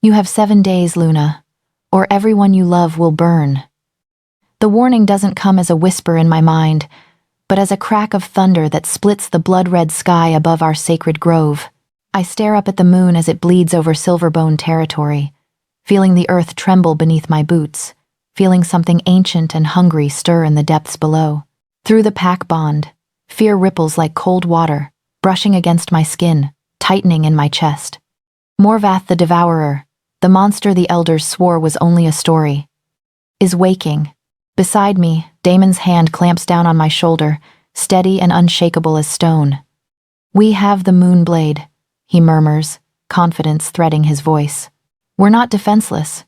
You have 7 days, Luna, or everyone you love will burn. The warning doesn't come as a whisper in my mind, but as a crack of thunder that splits the blood-red sky above our sacred grove. I stare up at the moon as it bleeds over Silverbone territory, feeling the earth tremble beneath my boots, feeling something ancient and hungry stir in the depths below. Through the pack bond, fear ripples like cold water, brushing against my skin, tightening in my chest. Morvath the Devourer, the monster the elders swore was only a story, is waking. Beside me, Damon's hand clamps down on my shoulder, steady and unshakable as stone. We have the Moonblade, he murmurs, confidence threading his voice. We're not defenseless.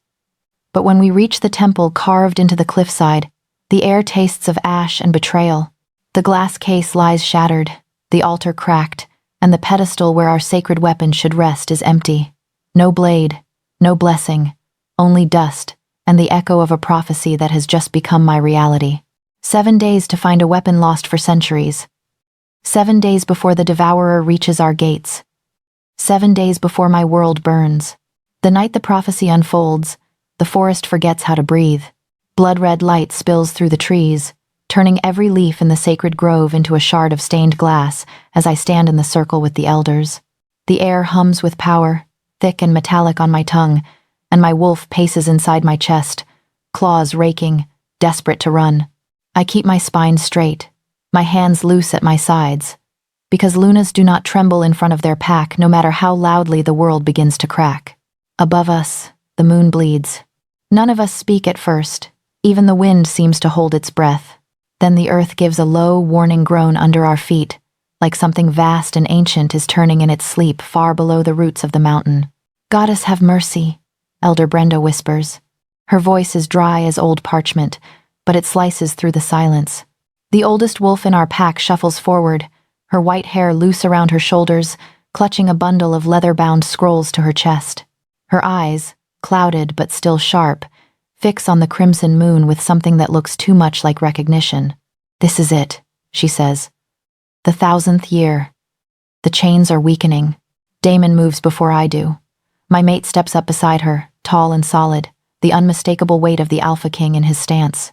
But when we reach the temple carved into the cliffside, the air tastes of ash and betrayal. The glass case lies shattered, the altar cracked, and the pedestal where our sacred weapon should rest is empty. No blade, no blessing, only dust, and the echo of a prophecy that has just become my reality. 7 days to find a weapon lost for centuries. 7 days before the Devourer reaches our gates. 7 days before my world burns. The night the prophecy unfolds, the forest forgets how to breathe. Blood-red light spills through the trees, turning every leaf in the sacred grove into a shard of stained glass as I stand in the circle with the elders. The air hums with power, thick and metallic on my tongue, and my wolf paces inside my chest, claws raking, desperate to run. I keep my spine straight, my hands loose at my sides, because Lunas do not tremble in front of their pack no matter how loudly the world begins to crack. Above us, the moon bleeds. None of us speak at first, even the wind seems to hold its breath. Then the earth gives a low, warning groan under our feet, like something vast and ancient is turning in its sleep far below the roots of the mountain. Goddess have mercy, Elder Brenda whispers. Her voice is dry as old parchment, but it slices through the silence. The oldest wolf in our pack shuffles forward, her white hair loose around her shoulders, clutching a bundle of leather-bound scrolls to her chest. Her eyes, clouded but still sharp, fix on the crimson moon with something that looks too much like recognition. This is it, she says. The 1000th year. The chains are weakening. Damon moves before I do. My mate steps up beside her, tall and solid, the unmistakable weight of the Alpha King in his stance.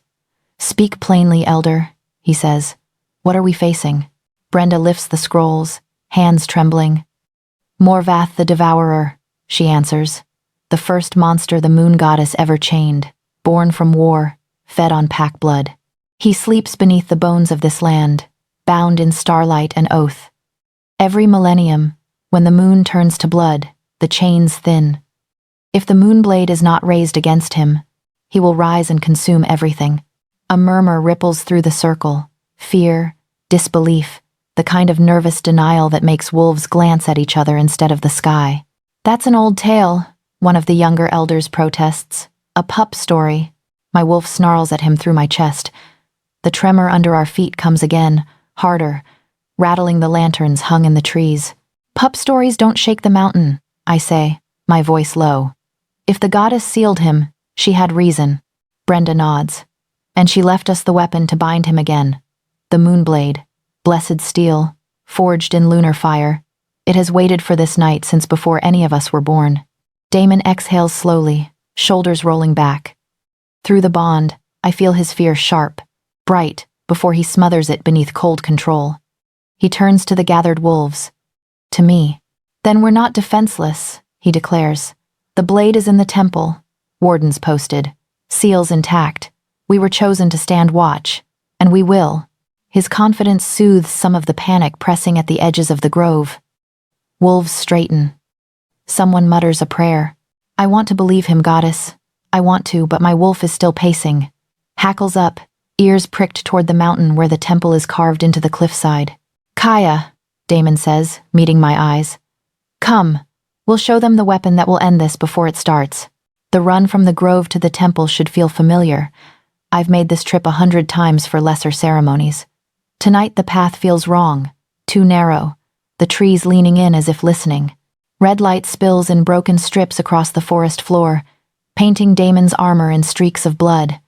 Speak plainly, Elder, he says. What are we facing? Brenda lifts the scrolls, hands trembling. Morvath the Devourer, she answers. The first monster the moon goddess ever chained, born from war, fed on pack blood. He sleeps beneath the bones of this land, bound in starlight and oath. Every millennium, when the moon turns to blood, the chains thin. If the Moonblade is not raised against him, he will rise and consume everything. A murmur ripples through the circle, fear, disbelief, the kind of nervous denial that makes wolves glance at each other instead of the sky. That's an old tale, one of the younger elders protests. A pup story. My wolf snarls at him through my chest. The tremor under our feet comes again, harder, rattling the lanterns hung in the trees. Pup stories don't shake the mountain, I say, my voice low. If the goddess sealed him, she had reason. Brenda nods. And she left us the weapon to bind him again. The Moonblade, blessed steel, forged in lunar fire. It has waited for this night since before any of us were born. Damon exhales slowly, shoulders rolling back. Through the bond, I feel his fear sharp, bright, before he smothers it beneath cold control. He turns to the gathered wolves. To me. Then we're not defenseless, he declares. The blade is in the temple, wardens posted, seals intact. We were chosen to stand watch, and we will. His confidence soothes some of the panic pressing at the edges of the grove. Wolves straighten. Someone mutters a prayer. I want to believe him, goddess. I want to, but my wolf is still pacing. Hackles up, ears pricked toward the mountain where the temple is carved into the cliffside. Kaya, Damon says, meeting my eyes. Come, we'll show them the weapon that will end this before it starts. The run from the grove to the temple should feel familiar. I've made this trip 100 times for lesser ceremonies. Tonight the path feels wrong, too narrow, the trees leaning in as if listening. Red light spills in broken strips across the forest floor, painting Damon's armor in streaks of blood.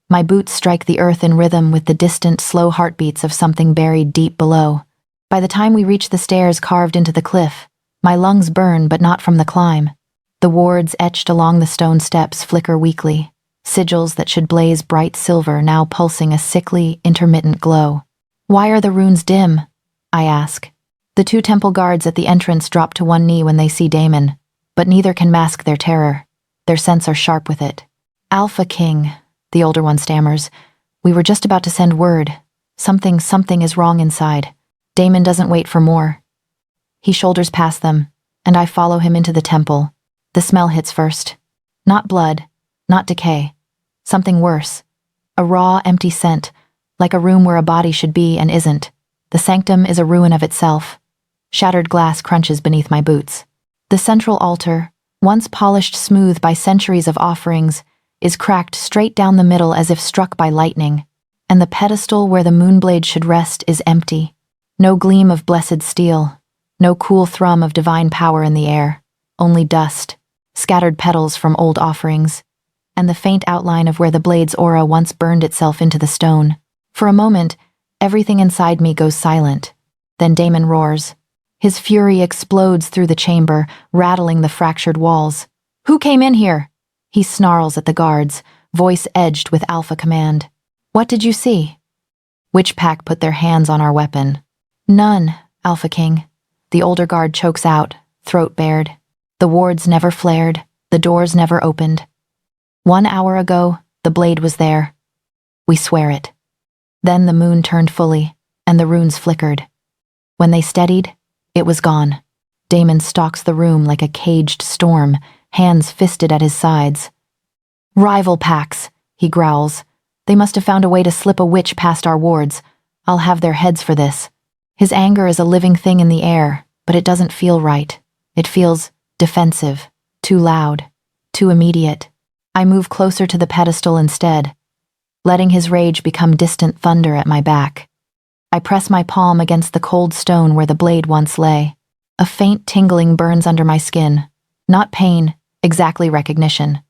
My boots strike the earth in rhythm with the distant, slow heartbeats of something buried deep below. By the time we reach the stairs carved into the cliff, my lungs burn but not from the climb. The wards etched along the stone steps flicker weakly, sigils that should blaze bright silver now pulsing a sickly, intermittent glow. Why are the runes dim? I ask. The 2 temple guards at the entrance drop to one knee when they see Damon, but neither can mask their terror. Their scents are sharp with it. Alpha King, the older one stammers. We were just about to send word. Something is wrong inside. Damon doesn't wait for more. He shoulders past them, and I follow him into the temple. The smell hits first. Not blood, not decay. Something worse. A raw, empty scent, like a room where a body should be and isn't. The sanctum is a ruin of itself. Shattered glass crunches beneath my boots. The central altar, once polished smooth by centuries of offerings, is cracked straight down the middle as if struck by lightning, and the pedestal where the moonblade should rest is empty. No gleam of blessed steel, no cool thrum of divine power in the air, only dust, scattered petals from old offerings, and the faint outline of where the blade's aura once burned itself into the stone. For a moment, everything inside me goes silent. Then Damon roars. His fury explodes through the chamber, rattling the fractured walls. Who came in here? He snarls at the guards, voice edged with alpha command. What did you see? Which pack put their hands on our weapon? None, Alpha King. The older guard chokes out, throat bared. The wards never flared, the doors never opened. 1 hour ago, the blade was there. We swear it. Then the moon turned fully, and the runes flickered. When they steadied, it was gone. Damon stalks the room like a caged storm, hands fisted at his sides. Rival packs, he growls. They must have found a way to slip a witch past our wards. I'll have their heads for this. His anger is a living thing in the air, but it doesn't feel right. It feels defensive, too loud, too immediate. I move closer to the pedestal instead, letting his rage become distant thunder at my back. I press my palm against the cold stone where the blade once lay. A faint tingling burns under my skin. Not pain, exactly recognition.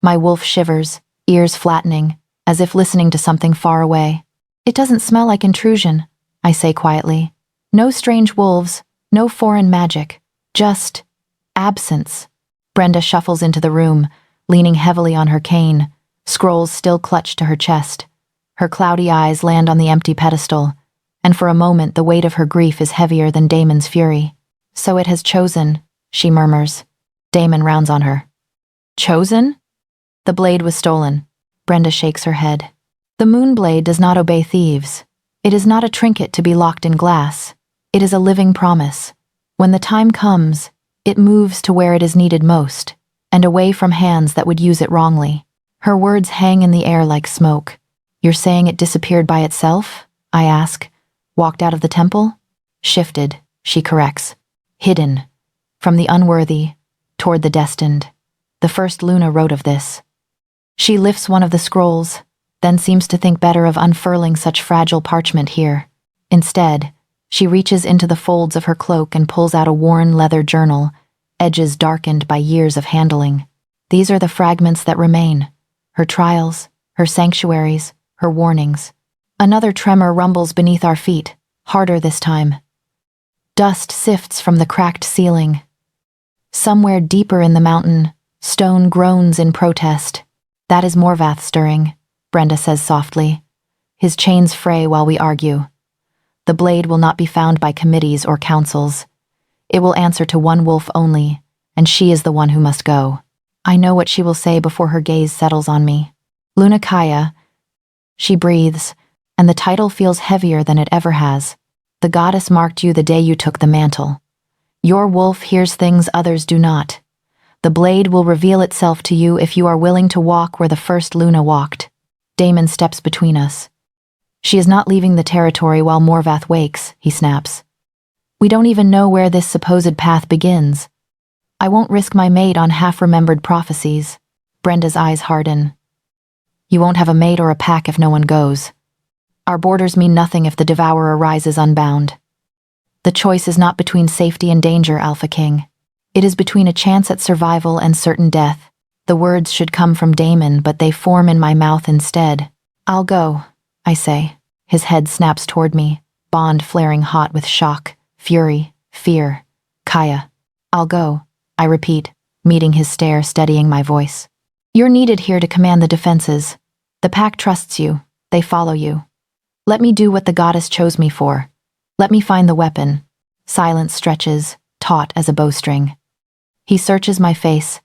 My wolf shivers, ears flattening, as if listening to something far away. It doesn't smell like intrusion, I say quietly. No strange wolves, no foreign magic, just absence. Brenda shuffles into the room, leaning heavily on her cane, scrolls still clutched to her chest. Her cloudy eyes land on the empty pedestal, and for a moment the weight of her grief is heavier than Damon's fury. So it has chosen, she murmurs. Damon rounds on her. Chosen? The blade was stolen. Brenda shakes her head. The moonblade does not obey thieves. It is not a trinket to be locked in glass. It is a living promise. When the time comes, it moves to where it is needed most, and away from hands that would use it wrongly. Her words hang in the air like smoke. You're saying it disappeared by itself? I ask. Walked out of the temple? Shifted, she corrects. Hidden. From the unworthy, toward the destined. The first Luna wrote of this. She lifts one of the scrolls, then seems to think better of unfurling such fragile parchment here. Instead, she reaches into the folds of her cloak and pulls out a worn leather journal, edges darkened by years of handling. These are the fragments that remain. Her trials, her sanctuaries, her warnings. Another tremor rumbles beneath our feet, harder this time. Dust sifts from the cracked ceiling. Somewhere deeper in the mountain, stone groans in protest. That is Morvath stirring, Brenda says softly. His chains fray while we argue. The blade will not be found by committees or councils. It will answer to one wolf only, and she is the one who must go. I know what she will say before her gaze settles on me. Luna Kaya. She breathes, and the title feels heavier than it ever has. The goddess marked you the day you took the mantle. Your wolf hears things others do not. The blade will reveal itself to you if you are willing to walk where the first Luna walked. Damon steps between us. She is not leaving the territory while Morvath wakes, he snaps. We don't even know where this supposed path begins. I won't risk my mate on half-remembered prophecies. Brenda's eyes harden. You won't have a mate or a pack if no one goes. Our borders mean nothing if the devourer rises unbound. The choice is not between safety and danger, Alpha King. It is between a chance at survival and certain death. The words should come from Damon, but they form in my mouth instead. I'll go, I say. His head snaps toward me, bond flaring hot with shock, fury, fear. Kaya. I'll go, I repeat, meeting his stare, steadying my voice. You're needed here to command the defenses. The pack trusts you. They follow you. Let me do what the goddess chose me for. Let me find the weapon. Silence stretches, taut as a bowstring. He searches my face,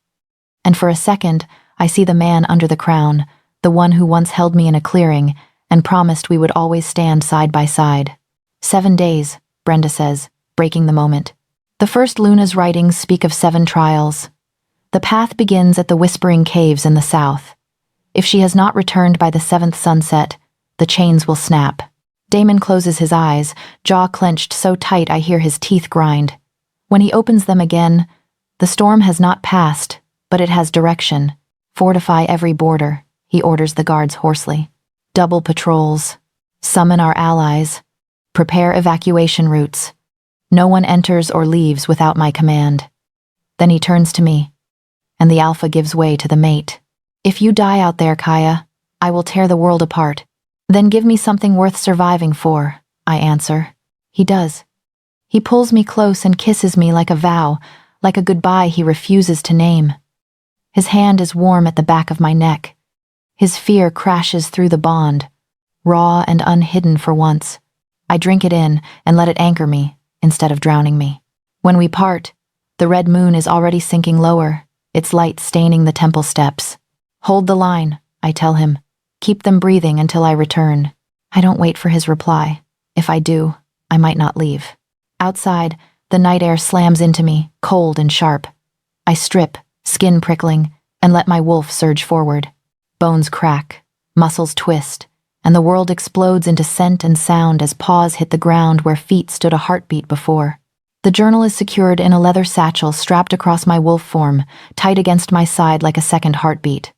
and for a second, I see the man under the crown, the one who once held me in a clearing and promised we would always stand side by side. 7 days, Brenda says, breaking the moment. The first Luna's writings speak of 7 trials. The path begins at the Whispering Caves in the south. If she has not returned by the 7th sunset, the chains will snap. Damon closes his eyes, jaw clenched so tight I hear his teeth grind. When he opens them again, the storm has not passed, but it has direction. Fortify every border, he orders the guards hoarsely. Double patrols. Summon our allies. Prepare evacuation routes. No one enters or leaves without my command. Then he turns to me, and the alpha gives way to the mate. If you die out there, Kaya, I will tear the world apart. Then give me something worth surviving for, I answer. He does. He pulls me close and kisses me like a vow, like a goodbye he refuses to name. His hand is warm at the back of my neck. His fear crashes through the bond, raw and unhidden for once. I drink it in and let it anchor me instead of drowning me. When we part, the red moon is already sinking lower, its light staining the temple steps. Hold the line, I tell him. Keep them breathing until I return. I don't wait for his reply. If I do, I might not leave. Outside, the night air slams into me, cold and sharp. I strip, skin prickling, and let my wolf surge forward. Bones crack, muscles twist, and the world explodes into scent and sound as paws hit the ground where feet stood a heartbeat before. The journal is secured in a leather satchel strapped across my wolf form, tight against my side like a second heartbeat.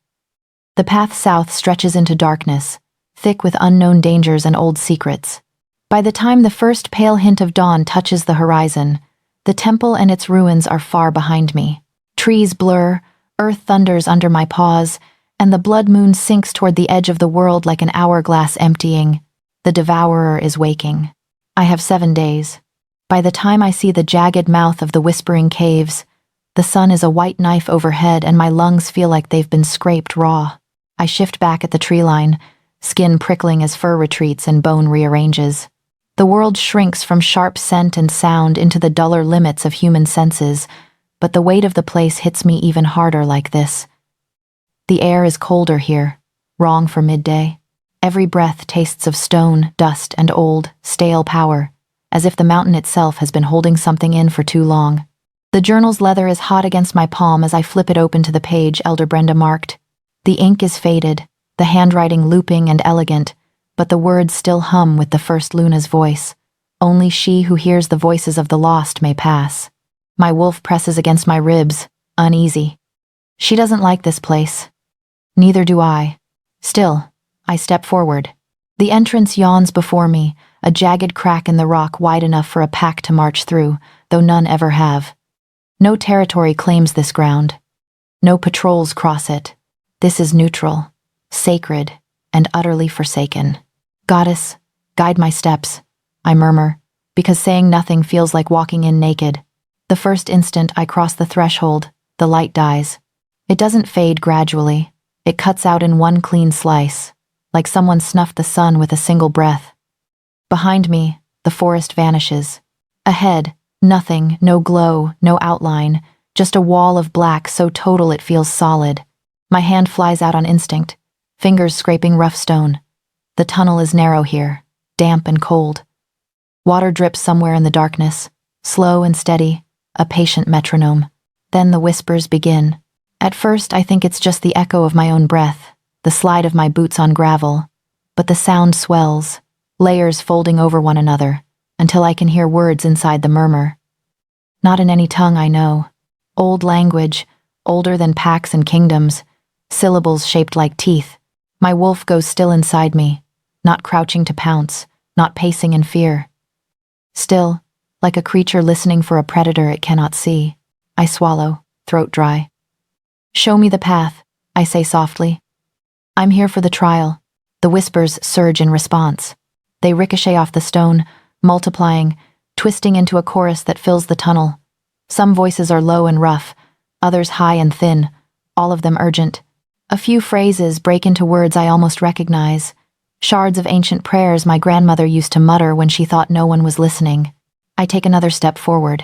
The path south stretches into darkness, thick with unknown dangers and old secrets. By the time the first pale hint of dawn touches the horizon, the temple and its ruins are far behind me. Trees blur, earth thunders under my paws, and the blood moon sinks toward the edge of the world like an hourglass emptying. The devourer is waking. I have 7 days. By the time I see the jagged mouth of the Whispering Caves, the sun is a white knife overhead and my lungs feel like they've been scraped raw. I shift back at the tree line, skin prickling as fur retreats and bone rearranges. The world shrinks from sharp scent and sound into the duller limits of human senses, but the weight of the place hits me even harder like this. The air is colder here, wrong for midday. Every breath tastes of stone, dust, and old, stale power, as if the mountain itself has been holding something in for too long. The journal's leather is hot against my palm as I flip it open to the page Elder Brenda marked. The ink is faded, the handwriting looping and elegant, but the words still hum with the first Luna's voice. Only she who hears the voices of the lost may pass. My wolf presses against my ribs, uneasy. She doesn't like this place. Neither do I. Still, I step forward. The entrance yawns before me, a jagged crack in the rock wide enough for a pack to march through, though none ever have. No territory claims this ground. No patrols cross it. This is neutral, sacred, and utterly forsaken. Goddess, guide my steps, I murmur, because saying nothing feels like walking in naked. The first instant I cross the threshold, the light dies. It doesn't fade gradually. It cuts out in one clean slice, like someone snuffed the sun with a single breath. Behind me, the forest vanishes. Ahead, nothing, no glow, no outline, just a wall of black so total it feels solid. My hand flies out on instinct, fingers scraping rough stone. The tunnel is narrow here, damp and cold. Water drips somewhere in the darkness, slow and steady, a patient metronome. Then the whispers begin. At first, I think it's just the echo of my own breath, the slide of my boots on gravel, but the sound swells, layers folding over one another, until I can hear words inside the murmur. Not in any tongue I know. Old language, older than packs and kingdoms, syllables shaped like teeth. My wolf goes still inside me, not crouching to pounce, not pacing in fear. Still, like a creature listening for a predator it cannot see. I swallow, throat dry. Show me the path, I say softly. I'm here for the trial. The whispers surge in response. They ricochet off the stone, multiplying, twisting into a chorus that fills the tunnel. Some voices are low and rough, others high and thin, all of them urgent. A few phrases break into words I almost recognize, shards of ancient prayers my grandmother used to mutter when she thought no one was listening. I take another step forward.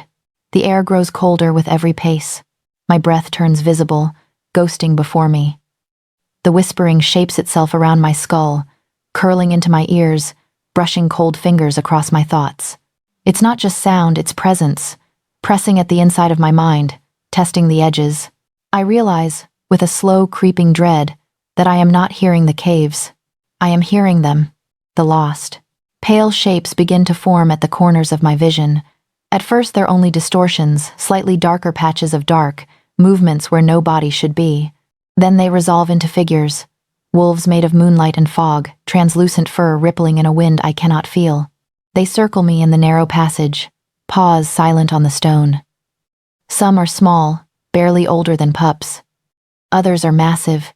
The air grows colder with every pace. My breath turns visible, ghosting before me. The whispering shapes itself around my skull, curling into my ears, brushing cold fingers across my thoughts. It's not just sound, it's presence, pressing at the inside of my mind, testing the edges. I realize, with a slow creeping dread, that I am not hearing the caves. I am hearing them, the lost. Pale shapes begin to form at the corners of my vision. At first they're only distortions, slightly darker patches of dark, movements where no body should be. Then they resolve into figures, wolves made of moonlight and fog, translucent fur rippling in a wind I cannot feel. They circle me in the narrow passage, pause silent on the stone. Some are small, barely older than pups. Others are massive,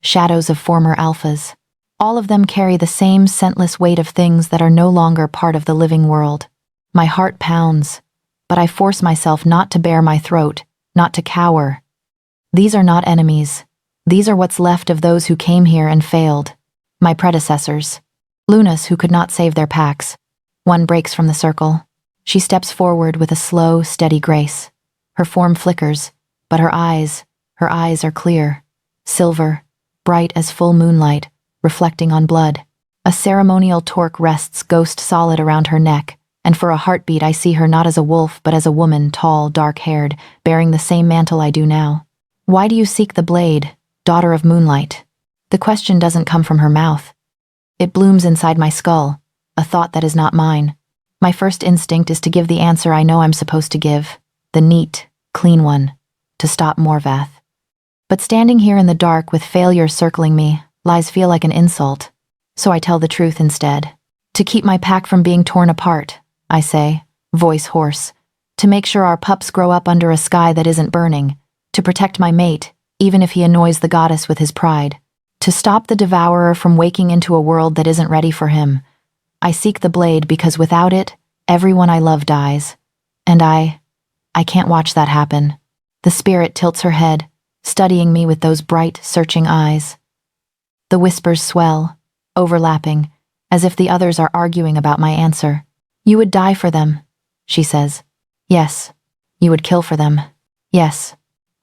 shadows of former alphas. All of them carry the same scentless weight of things that are no longer part of the living world. My heart pounds, but I force myself not to bare my throat, not to cower. These are not enemies. These are what's left of those who came here and failed. My predecessors. Lunas who could not save their packs. One breaks from the circle. She steps forward with a slow, steady grace. Her form flickers, but her eyes are clear, silver, bright as full moonlight, reflecting on blood. A ceremonial torque rests ghost solid around her neck, and for a heartbeat I see her not as a wolf but as a woman, tall, dark-haired, bearing the same mantle I do now. Why do you seek the blade, daughter of moonlight? The question doesn't come from her mouth. It blooms inside my skull, a thought that is not mine. My first instinct is to give the answer I know I'm supposed to give, the neat, clean one, to stop Morvath. But standing here in the dark with failure circling me, lies feel like an insult, so I tell the truth instead. To keep my pack from being torn apart, I say, voice hoarse. To make sure our pups grow up under a sky that isn't burning. To protect my mate, even if he annoys the goddess with his pride. To stop the devourer from waking into a world that isn't ready for him. I seek the blade because without it, everyone I love dies. And I can't watch that happen. The spirit tilts her head, studying me with those bright, searching eyes. The whispers swell, overlapping, as if the others are arguing about my answer. You would die for them, she says. Yes. You would kill for them. Yes.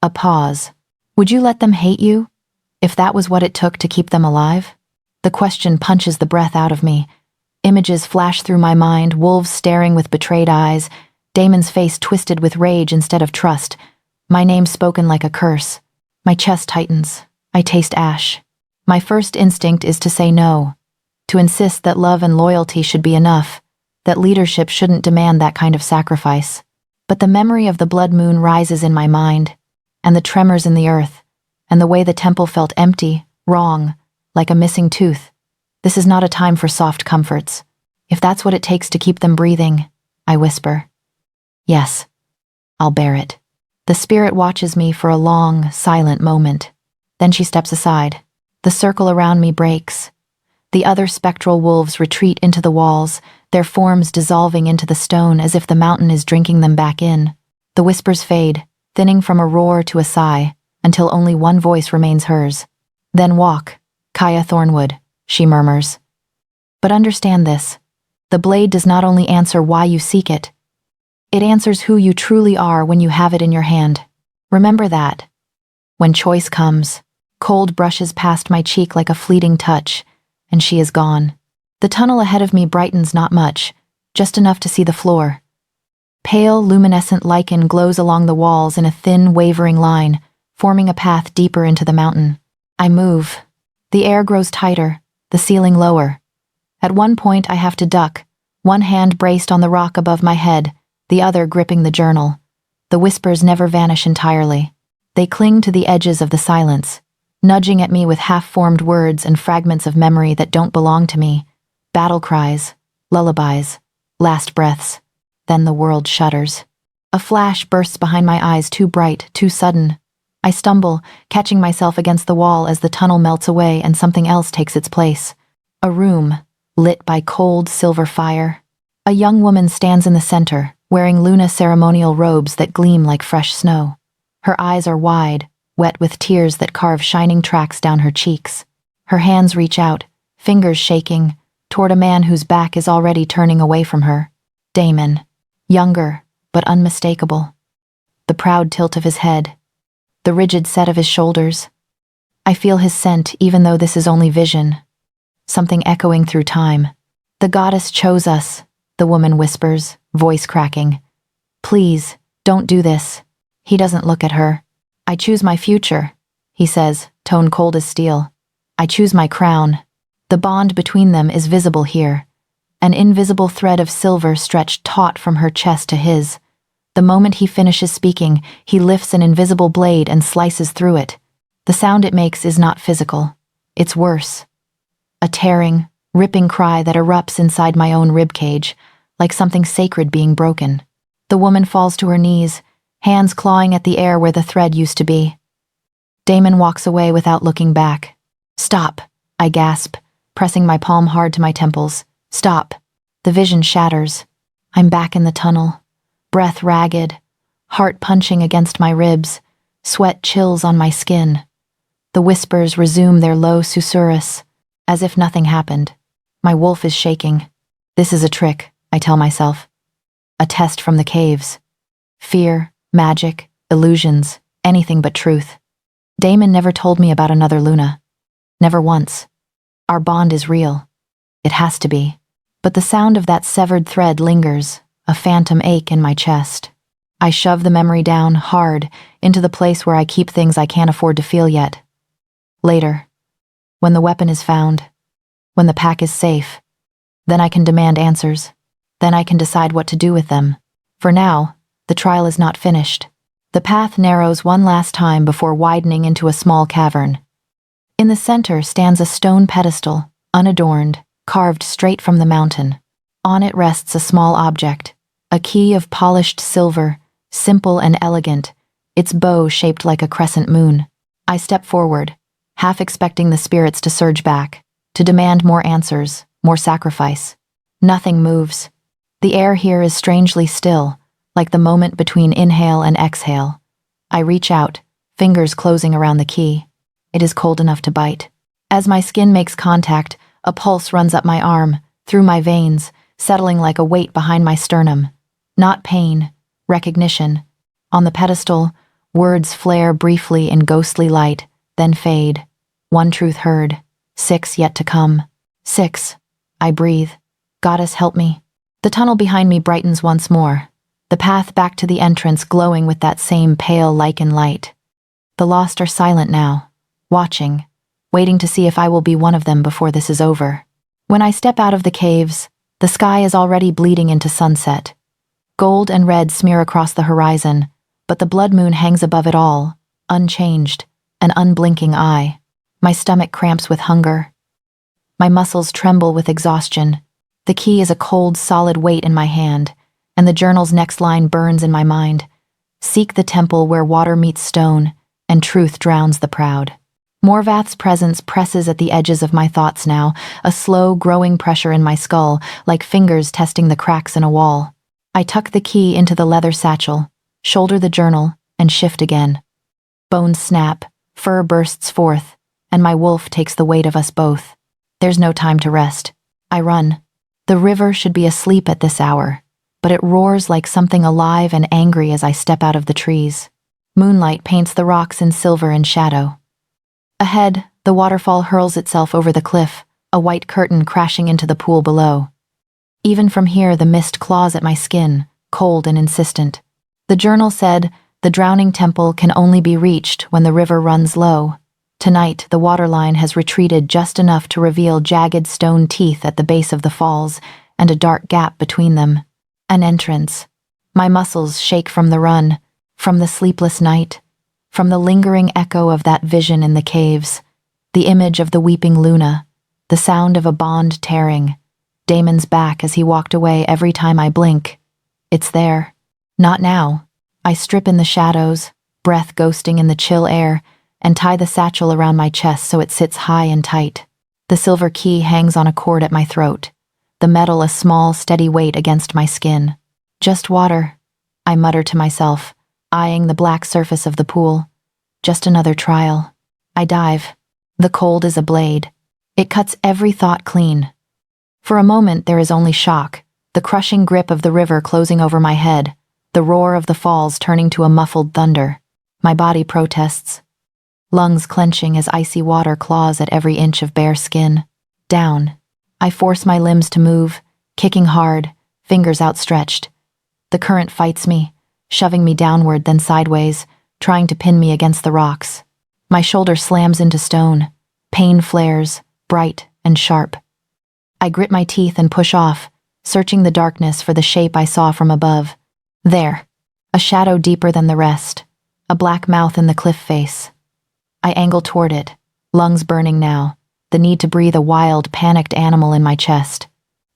A pause. Would you let them hate you, if that was what it took to keep them alive? The question punches the breath out of me. Images flash through my mind, wolves staring with betrayed eyes, Damon's face twisted with rage instead of trust, my name spoken like a curse. My chest tightens. I taste ash. My first instinct is to say no, to insist that love and loyalty should be enough, that leadership shouldn't demand that kind of sacrifice. But the memory of the blood moon rises in my mind, and the tremors in the earth, and the way the temple felt empty, wrong, like a missing tooth. This is not a time for soft comforts. If that's what it takes to keep them breathing, I whisper. Yes, I'll bear it. The spirit watches me for a long, silent moment. Then she steps aside. The circle around me breaks. The other spectral wolves retreat into the walls, their forms dissolving into the stone as if the mountain is drinking them back in. The whispers fade, thinning from a roar to a sigh, until only one voice remains hers. Then walk, Kaya Thornwood, she murmurs. But understand this. The blade does not only answer why you seek it. It answers who you truly are when you have it in your hand. Remember that. When choice comes, cold brushes past my cheek like a fleeting touch, and she is gone. The tunnel ahead of me brightens not much, just enough to see the floor. Pale, luminescent lichen glows along the walls in a thin, wavering line, forming a path deeper into the mountain. I move. The air grows tighter, the ceiling lower. At one point I have to duck, one hand braced on the rock above my head, the other gripping the journal. The whispers never vanish entirely. They cling to the edges of the silence, nudging at me with half-formed words and fragments of memory that don't belong to me. Battle cries, lullabies, last breaths. Then the world shudders. A flash bursts behind my eyes, too bright, too sudden. I stumble, catching myself against the wall as the tunnel melts away and something else takes its place. A room, lit by cold silver fire. A young woman stands in the center, wearing Luna ceremonial robes that gleam like fresh snow. Her eyes are wide, wet with tears that carve shining tracks down her cheeks. Her hands reach out, fingers shaking, toward a man whose back is already turning away from her. Damon. Younger, but unmistakable. The proud tilt of his head. The rigid set of his shoulders. I feel his scent even though this is only vision. Something echoing through time. The goddess chose us, the woman whispers, voice cracking. Please, don't do this. He doesn't look at her. I choose my future, he says, tone cold as steel. I choose my crown. The bond between them is visible here. An invisible thread of silver stretched taut from her chest to his. The moment he finishes speaking, he lifts an invisible blade and slices through it. The sound it makes is not physical. It's worse. A tearing, ripping cry that erupts inside my own ribcage, like something sacred being broken. The woman falls to her knees, hands clawing at the air where the thread used to be. Damon walks away without looking back. Stop, I gasp, pressing my palm hard to my temples. Stop. The vision shatters. I'm back in the tunnel. Breath ragged, heart punching against my ribs, sweat chills on my skin. The whispers resume their low susurrus, as if nothing happened. My wolf is shaking. This is a trick, I tell myself. A test from the caves. Fear, magic, illusions, anything but truth. Damon never told me about another Luna. Never once. Our bond is real. It has to be. But the sound of that severed thread lingers, a phantom ache in my chest. I shove the memory down, hard, into the place where I keep things I can't afford to feel yet. Later, when the weapon is found, when the pack is safe, then I can demand answers. Then I can decide what to do with them. For now, the trial is not finished. The path narrows one last time before widening into a small cavern. In the center stands a stone pedestal, unadorned, carved straight from the mountain. On it rests a small object, a key of polished silver, simple and elegant, its bow shaped like a crescent moon. I step forward, half expecting the spirits to surge back, to demand more answers, more sacrifice. Nothing moves. The air here is strangely still, like the moment between inhale and exhale. I reach out, fingers closing around the key. It is cold enough to bite. As my skin makes contact, a pulse runs up my arm, through my veins, settling like a weight behind my sternum. Not pain, recognition. On the pedestal, words flare briefly in ghostly light, then fade. One truth heard, 6 yet to come. 6. I breathe. Goddess, help me. The tunnel behind me brightens once more, the path back to the entrance glowing with that same pale lichen light. The lost are silent now, watching, waiting to see if I will be one of them before this is over. When I step out of the caves, the sky is already bleeding into sunset. Gold and red smear across the horizon, but the blood moon hangs above it all, unchanged, an unblinking eye. My stomach cramps with hunger. My muscles tremble with exhaustion. The key is a cold, solid weight in my hand, and the journal's next line burns in my mind. Seek the temple where water meets stone, and truth drowns the proud. Morvath's presence presses at the edges of my thoughts now, a slow, growing pressure in my skull, like fingers testing the cracks in a wall. I tuck the key into the leather satchel, shoulder the journal, and shift again. Bones snap, fur bursts forth, and my wolf takes the weight of us both. There's no time to rest. I run. The river should be asleep at this hour, but it roars like something alive and angry as I step out of the trees. Moonlight paints the rocks in silver and shadow. Ahead, the waterfall hurls itself over the cliff, a white curtain crashing into the pool below. Even from here, the mist claws at my skin, cold and insistent. The journal said, the drowning temple can only be reached when the river runs low. Tonight, the waterline has retreated just enough to reveal jagged stone teeth at the base of the falls and a dark gap between them. An entrance. My muscles shake from the run, from the sleepless night, from the lingering echo of that vision in the caves, the image of the weeping Luna, the sound of a bond tearing, Damon's back as he walked away every time I blink. It's there. Not now. I strip in the shadows, breath ghosting in the chill air, and tie the satchel around my chest so it sits high and tight. The silver key hangs on a cord at my throat, the metal a small, steady weight against my skin. Just water, I mutter to myself, eyeing the black surface of the pool. Just another trial. I dive. The cold is a blade. It cuts every thought clean. For a moment there is only shock, the crushing grip of the river closing over my head, the roar of the falls turning to a muffled thunder. My body protests, lungs clenching as icy water claws at every inch of bare skin. Down. I force my limbs to move, kicking hard, fingers outstretched. The current fights me, shoving me downward then sideways, trying to pin me against the rocks. My shoulder slams into stone. Pain flares, bright and sharp. I grit my teeth and push off, searching the darkness for the shape I saw from above. There, a shadow deeper than the rest, a black mouth in the cliff face. I angle toward it, lungs burning now, the need to breathe a wild, panicked animal in my chest.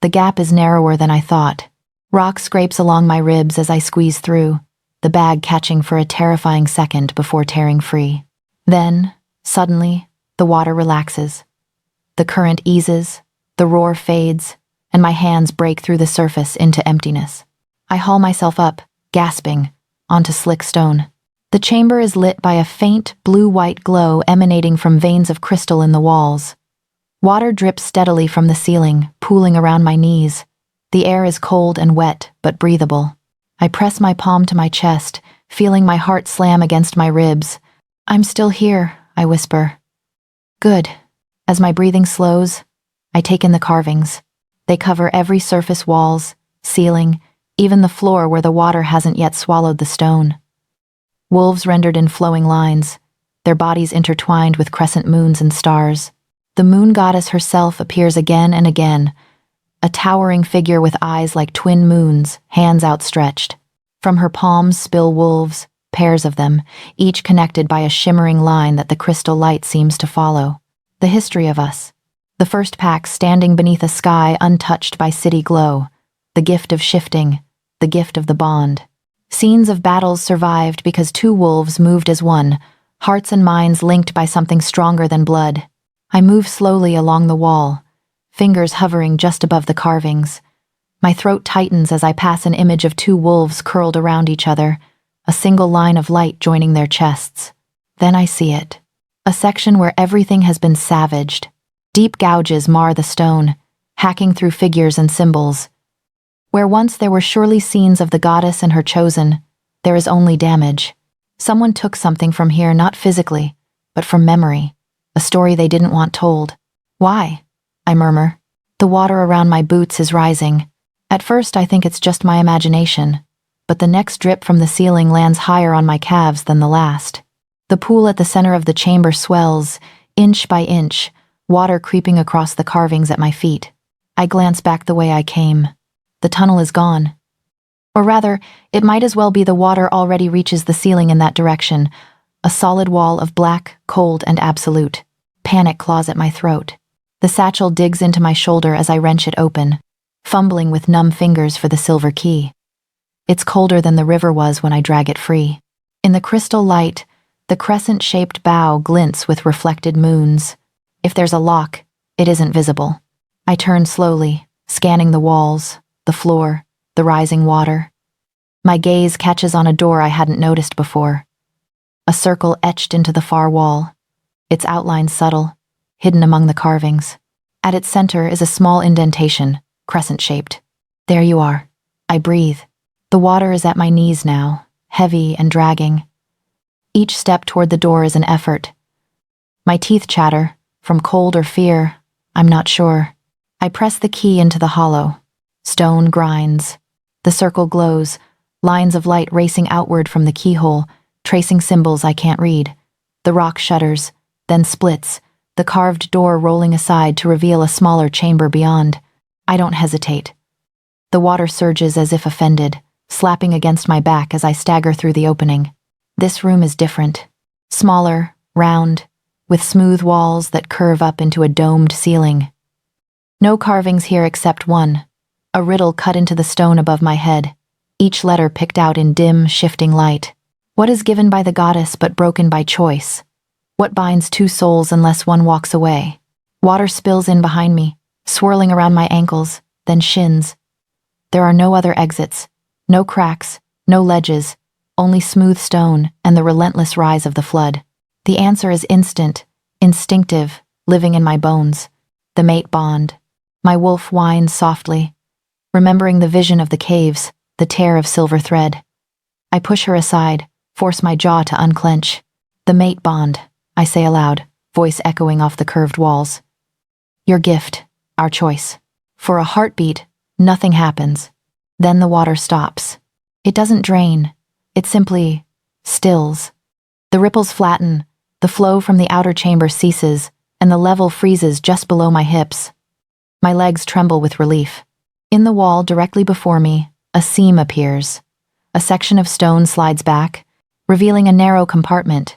The gap is narrower than I thought. Rock scrapes along my ribs as I squeeze through, the bag catching for a terrifying second before tearing free. Then, suddenly, the water relaxes. The current eases, the roar fades, and my hands break through the surface into emptiness. I haul myself up, gasping, onto slick stone. The chamber is lit by a faint, blue-white glow emanating from veins of crystal in the walls. Water drips steadily from the ceiling, pooling around my knees. The air is cold and wet, but breathable. I press my palm to my chest, feeling my heart slam against my ribs. "I'm still here," I whisper. "Good." As my breathing slows, I take in the carvings. They cover every surface, walls, ceiling, even the floor where the water hasn't yet swallowed the stone. Wolves rendered in flowing lines, their bodies intertwined with crescent moons and stars. The moon goddess herself appears again and again, a towering figure with eyes like twin moons, hands outstretched. From her palms spill wolves, pairs of them, each connected by a shimmering line that the crystal light seems to follow. The history of us. The first pack standing beneath a sky untouched by city glow. The gift of shifting, the gift of the bond. Scenes of battles survived because two wolves moved as one, hearts and minds linked by something stronger than blood. I move slowly along the wall, fingers hovering just above the carvings. My throat tightens as I pass an image of two wolves curled around each other, a single line of light joining their chests. Then I see it. A section where everything has been savaged. Deep gouges mar the stone, hacking through figures and symbols. Where once there were surely scenes of the goddess and her chosen, there is only damage. Someone took something from here, not physically, but from memory, a story they didn't want told. "Why?" I murmur. The water around my boots is rising. At first I think it's just my imagination, but the next drip from the ceiling lands higher on my calves than the last. The pool at the center of the chamber swells, inch by inch, water creeping across the carvings at my feet. I glance back the way I came. The tunnel is gone. Or rather, it might as well be the water already reaches the ceiling in that direction, a solid wall of black, cold, and absolute. Panic claws at my throat. The satchel digs into my shoulder as I wrench it open, fumbling with numb fingers for the silver key. It's colder than the river was when I drag it free. In the crystal light, the crescent-shaped bow glints with reflected moons. If there's a lock, it isn't visible. I turn slowly, scanning the walls, the floor, the rising water. My gaze catches on a door I hadn't noticed before. A circle etched into the far wall, its outline subtle, hidden among the carvings. At its center is a small indentation, crescent-shaped. There you are. I breathe. The water is at my knees now, heavy and dragging. Each step toward the door is an effort. My teeth chatter, from cold or fear, I'm not sure. I press the key into the hollow. Stone grinds. The circle glows, lines of light racing outward from the keyhole, tracing symbols I can't read. The rock shudders, then splits, the carved door rolling aside to reveal a smaller chamber beyond. I don't hesitate. The water surges as if offended, slapping against my back as I stagger through the opening. This room is different. Smaller, round, with smooth walls that curve up into a domed ceiling. No carvings here except one, a riddle cut into the stone above my head, each letter picked out in dim, shifting light. What is given by the goddess but broken by choice? What binds two souls unless one walks away? Water spills in behind me, swirling around my ankles, then shins. There are no other exits, no cracks, no ledges, only smooth stone and the relentless rise of the flood. The answer is instant, instinctive, living in my bones. The mate bond. My wolf whines softly, remembering the vision of the caves, the tear of silver thread. I push her aside, force my jaw to unclench. The mate bond, I say aloud, voice echoing off the curved walls. Your gift, our choice. For a heartbeat, nothing happens. Then the water stops. It doesn't drain. It simply stills. The ripples flatten, the flow from the outer chamber ceases, and the level freezes just below my hips. My legs tremble with relief. In the wall directly before me, a seam appears. A section of stone slides back, revealing a narrow compartment.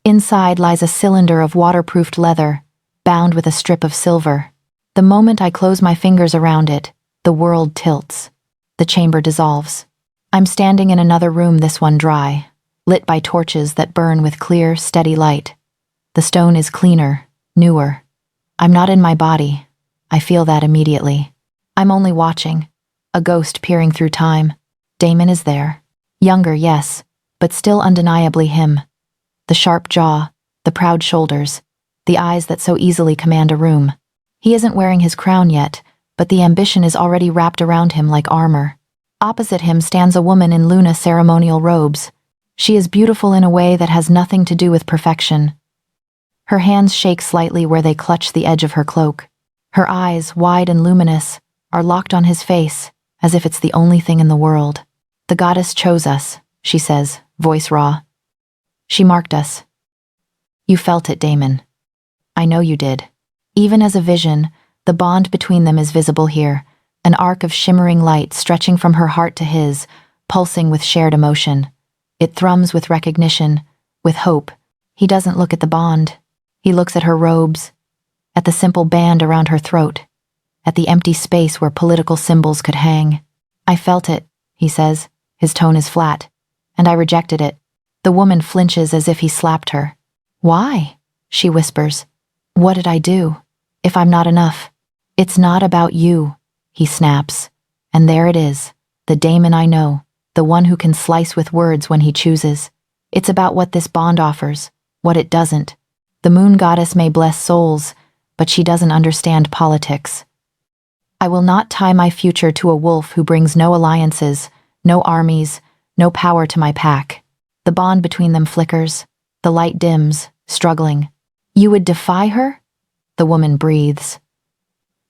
Inside lies a cylinder of waterproofed leather, bound with a strip of silver. The moment I close my fingers around it, the world tilts. The chamber dissolves. I'm standing in another room, this one dry, lit by torches that burn with clear, steady light. The stone is cleaner, newer. I'm not in my body. I feel that immediately. I'm only watching, a ghost peering through time. Damon is there. Younger, yes, but still undeniably him. The sharp jaw, the proud shoulders, the eyes that so easily command a room. He isn't wearing his crown yet, but the ambition is already wrapped around him like armor. Opposite him stands a woman in Luna ceremonial robes. She is beautiful in a way that has nothing to do with perfection. Her hands shake slightly where they clutch the edge of her cloak. Her eyes, wide and luminous, are locked on his face, as if it's the only thing in the world. The goddess chose us, she says, voice raw. She marked us. You felt it, Damon. I know you did. Even as a vision, the bond between them is visible here, an arc of shimmering light stretching from her heart to his, pulsing with shared emotion. It thrums with recognition, with hope. He doesn't look at the bond. He looks at her robes, at the simple band around her throat, at the empty space where political symbols could hang. I felt it, he says. His tone is flat, and I rejected it. The woman flinches as if he slapped her. Why? She whispers. What did I do? If I'm not enough? It's not about you, he snaps. And there it is, the Damon I know, the one who can slice with words when he chooses. It's about what this bond offers, what it doesn't. The moon goddess may bless souls, but she doesn't understand politics. I will not tie my future to a wolf who brings no alliances, no armies, no power to my pack. The bond between them flickers. The light dims, struggling. You would defy her? The woman breathes.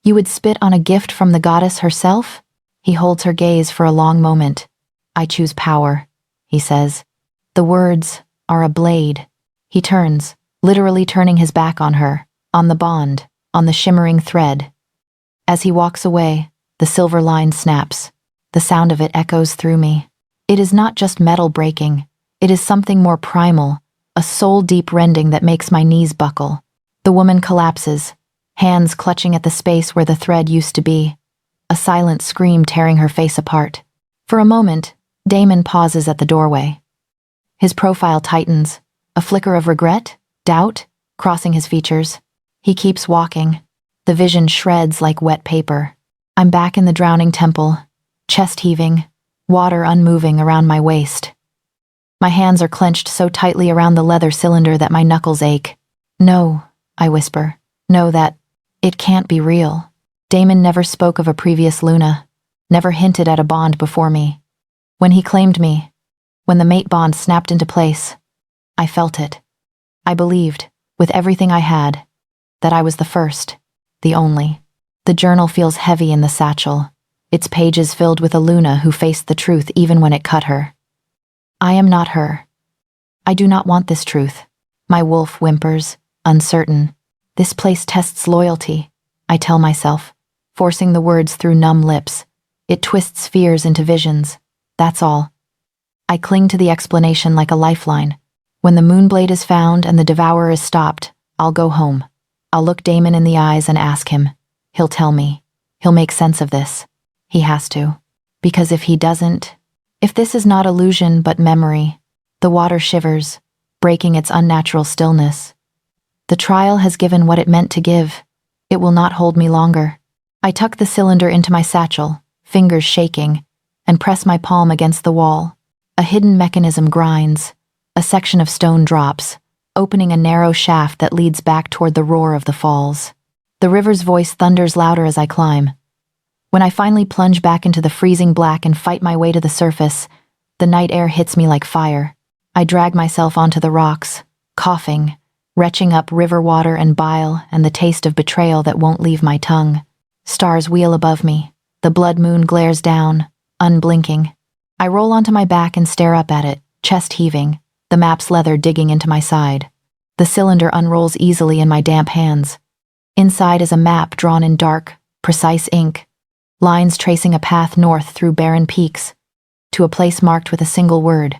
You would spit on a gift from the goddess herself? He holds her gaze for a long moment. I choose power, he says. The words are a blade. He turns, literally turning his back on her, on the bond, on the shimmering thread. As he walks away, the silver line snaps. The sound of it echoes through me. It is not just metal breaking. It is something more primal, a soul-deep rending that makes my knees buckle. The woman collapses, hands clutching at the space where the thread used to be. A silent scream tearing her face apart. For a moment, Damon pauses at the doorway. His profile tightens, a flicker of regret, doubt, crossing his features. He keeps walking. The vision shreds like wet paper. I'm back in the drowning temple, chest heaving, water unmoving around my waist. My hands are clenched so tightly around the leather cylinder that my knuckles ache. No, I whisper. No, that it can't be real. Damon never spoke of a previous Luna, never hinted at a bond before me. When he claimed me, when the mate bond snapped into place, I felt it. I believed, with everything I had, that I was the first, the only. The journal feels heavy in the satchel, its pages filled with a Luna who faced the truth even when it cut her. I am not her. I do not want this truth. My wolf whimpers, uncertain. This place tests loyalty, I tell myself, forcing the words through numb lips. It twists fears into visions. That's all. I cling to the explanation like a lifeline. When the moonblade is found and the devourer is stopped, I'll go home. I'll look Damon in the eyes and ask him. He'll tell me. He'll make sense of this. He has to. Because if he doesn't, if this is not illusion but memory, the water shivers, breaking its unnatural stillness. The trial has given what it meant to give. It will not hold me longer. I tuck the cylinder into my satchel, fingers shaking, and press my palm against the wall. A hidden mechanism grinds. A section of stone drops, opening a narrow shaft that leads back toward the roar of the falls. The river's voice thunders louder as I climb. When I finally plunge back into the freezing black and fight my way to the surface, the night air hits me like fire. I drag myself onto the rocks, coughing, retching up river water and bile and the taste of betrayal that won't leave my tongue. Stars wheel above me. The blood moon glares down, unblinking. I roll onto my back and stare up at it, chest heaving, the map's leather digging into my side. The cylinder unrolls easily in my damp hands. Inside is a map drawn in dark, precise ink, lines tracing a path north through barren peaks, to a place marked with a single word: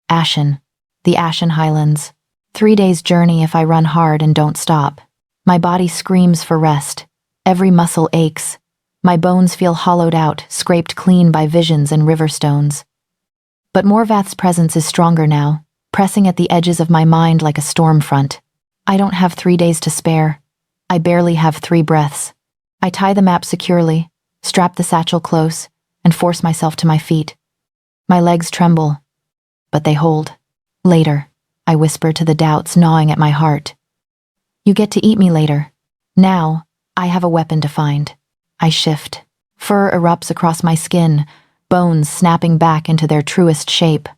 Ashen. The Ashen Highlands. 3 days' journey if I run hard and don't stop. My body screams for rest. Every muscle aches. My bones feel hollowed out, scraped clean by visions and river stones. But Morvath's presence is stronger now, pressing at the edges of my mind like a storm front. I don't have 3 days to spare. I barely have 3 breaths. I tie the map securely, strap the satchel close, and force myself to my feet. My legs tremble, but they hold. Later, I whisper to the doubts gnawing at my heart. You get to eat me later. Now, I have a weapon to find. I shift. Fur erupts across my skin, bones snapping back into their truest shape.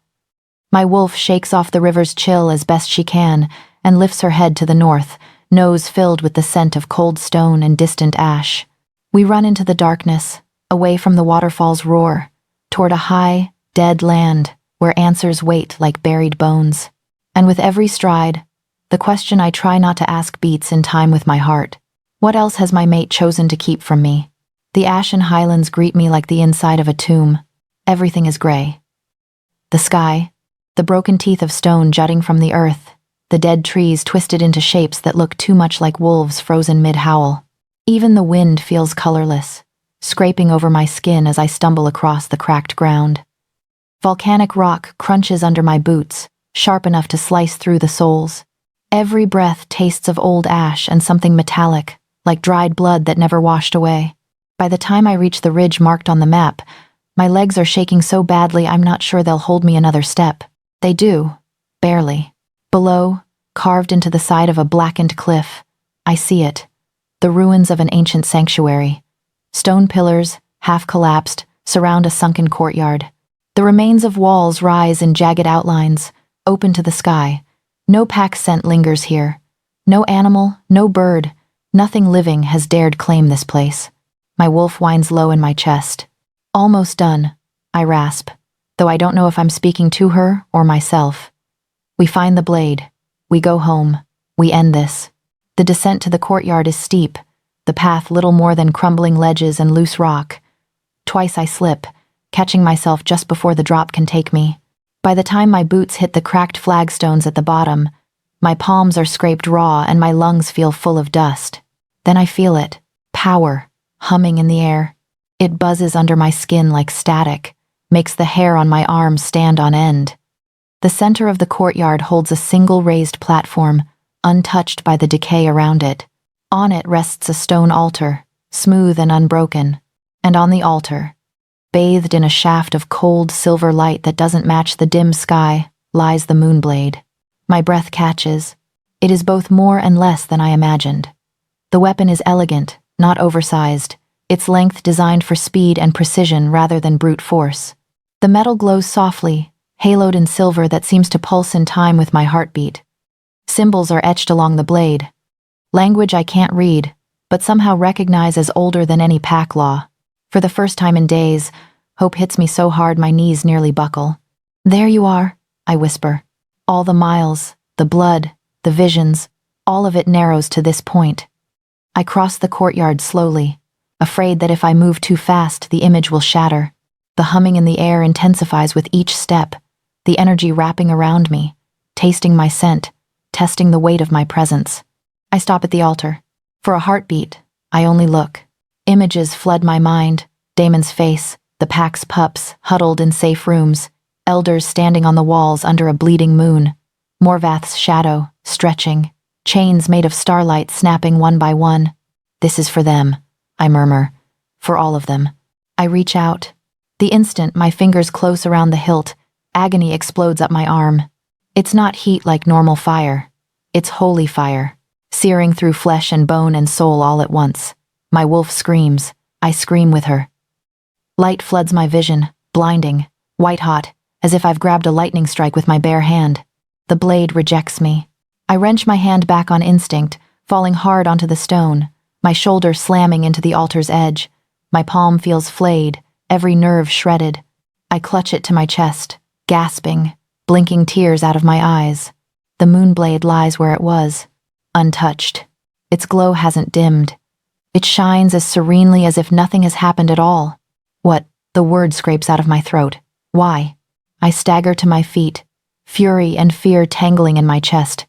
My wolf shakes off the river's chill as best she can and lifts her head to the north, nose filled with the scent of cold stone and distant ash. We run into the darkness, away from the waterfall's roar, toward a high, dead land where answers wait like buried bones. And with every stride, the question I try not to ask beats in time with my heart. What else has my mate chosen to keep from me? The Ashen Highlands greet me like the inside of a tomb. Everything is gray. The sky, the broken teeth of stone jutting from the earth, the dead trees twisted into shapes that look too much like wolves frozen mid-howl. Even the wind feels colorless, scraping over my skin as I stumble across the cracked ground. Volcanic rock crunches under my boots, sharp enough to slice through the soles. Every breath tastes of old ash and something metallic, like dried blood that never washed away. By the time I reach the ridge marked on the map, my legs are shaking so badly I'm not sure they'll hold me another step. They do, barely. Below, carved into the side of a blackened cliff, I see it, the ruins of an ancient sanctuary. Stone pillars, half collapsed, surround a sunken courtyard. The remains of walls rise in jagged outlines, open to the sky. No pack scent lingers here. No animal, no bird, nothing living has dared claim this place. My wolf whines low in my chest. Almost done, I rasp, though I don't know if I'm speaking to her or myself. We find the blade. We go home. We end this. The descent to the courtyard is steep, the path little more than crumbling ledges and loose rock. Twice I slip, catching myself just before the drop can take me. By the time my boots hit the cracked flagstones at the bottom, my palms are scraped raw and my lungs feel full of dust. Then I feel it. Power. Humming in the air. It buzzes under my skin like static, makes the hair on my arms stand on end. The center of the courtyard holds a single raised platform, untouched by the decay around it. On it rests a stone altar, smooth and unbroken. And on the altar, bathed in a shaft of cold silver light that doesn't match the dim sky, lies the moonblade. My breath catches. It is both more and less than I imagined. The weapon is elegant, not oversized, its length designed for speed and precision rather than brute force. The metal glows softly, haloed in silver that seems to pulse in time with my heartbeat. Symbols are etched along the blade. Language I can't read, but somehow recognize as older than any pack law. For the first time in days, hope hits me so hard my knees nearly buckle. There you are, I whisper. All the miles, the blood, the visions, all of it narrows to this point. I cross the courtyard slowly, afraid that if I move too fast, the image will shatter. The humming in the air intensifies with each step, the energy wrapping around me, tasting my scent, testing the weight of my presence. I stop at the altar. For a heartbeat, I only look. Images flood my mind, Damon's face, the pack's pups huddled in safe rooms, elders standing on the walls under a bleeding moon, Morvath's shadow, stretching, chains made of starlight snapping one by one. This is for them, I murmur. For all of them. I reach out. The instant my fingers close around the hilt, Agony explodes up my arm. It's not heat like normal fire. It's holy fire, searing through flesh and bone and soul all at once. My wolf screams. I scream with her. Light floods my vision, blinding, white-hot, as if I've grabbed a lightning strike with my bare hand. The blade rejects me. I wrench my hand back on instinct, falling hard onto the stone, my shoulder slamming into the altar's edge. My palm feels flayed, every nerve shredded. I clutch it to my chest, gasping, blinking tears out of my eyes. The moonblade lies where it was, untouched. Its glow hasn't dimmed. It shines as serenely as if nothing has happened at all. What? The word scrapes out of my throat. Why? I stagger to my feet, fury and fear tangling in my chest.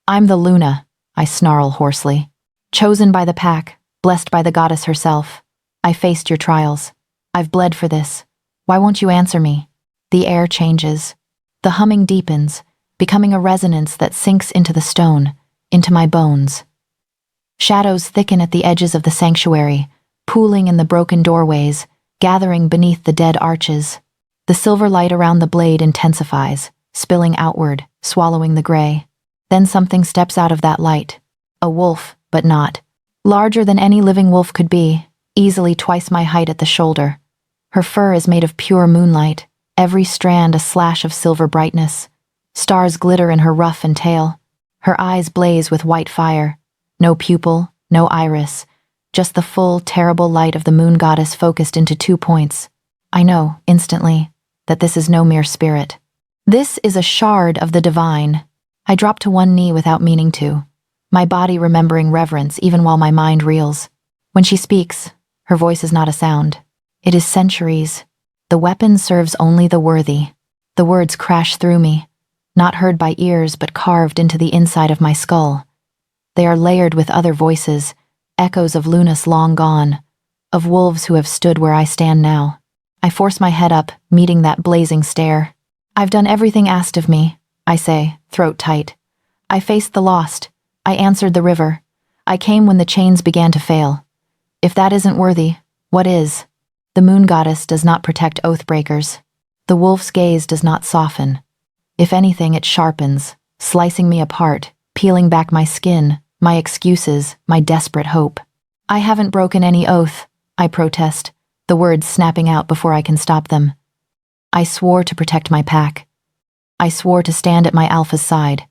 I'm the Luna, I snarl hoarsely. Chosen by the pack, blessed by the goddess herself. I faced your trials. I've bled for this. Why won't you answer me? The air changes. The humming deepens, becoming a resonance that sinks into the stone, into my bones. Shadows thicken at the edges of the sanctuary, pooling in the broken doorways, gathering beneath the dead arches. The silver light around the blade intensifies, spilling outward, swallowing the gray. Then something steps out of that light. A wolf, but not. Larger than any living wolf could be, easily twice my height at the shoulder. Her fur is made of pure moonlight, every strand a slash of silver brightness. Stars glitter in her ruff and tail. Her eyes blaze with white fire. No pupil, no iris, just the full, terrible light of the moon goddess focused into 2 points. I know, instantly, that this is no mere spirit. This is a shard of the divine. I drop to one knee without meaning to, my body remembering reverence even while my mind reels. When she speaks, her voice is not a sound. It is centuries. The weapon serves only the worthy. The words crash through me, not heard by ears but carved into the inside of my skull. They are layered with other voices, echoes of Lunas long gone, of wolves who have stood where I stand now. I force my head up, meeting that blazing stare. I've done everything asked of me, I say, throat tight. I faced the lost. I answered the river. I came when the chains began to fail. If that isn't worthy, what is? The moon goddess does not protect oath-breakers. The wolf's gaze does not soften. If anything, it sharpens, slicing me apart, peeling back my skin, my excuses, my desperate hope. I haven't broken any oath, I protest, the words snapping out before I can stop them. I swore to protect my pack. I swore to stand at my alpha's side.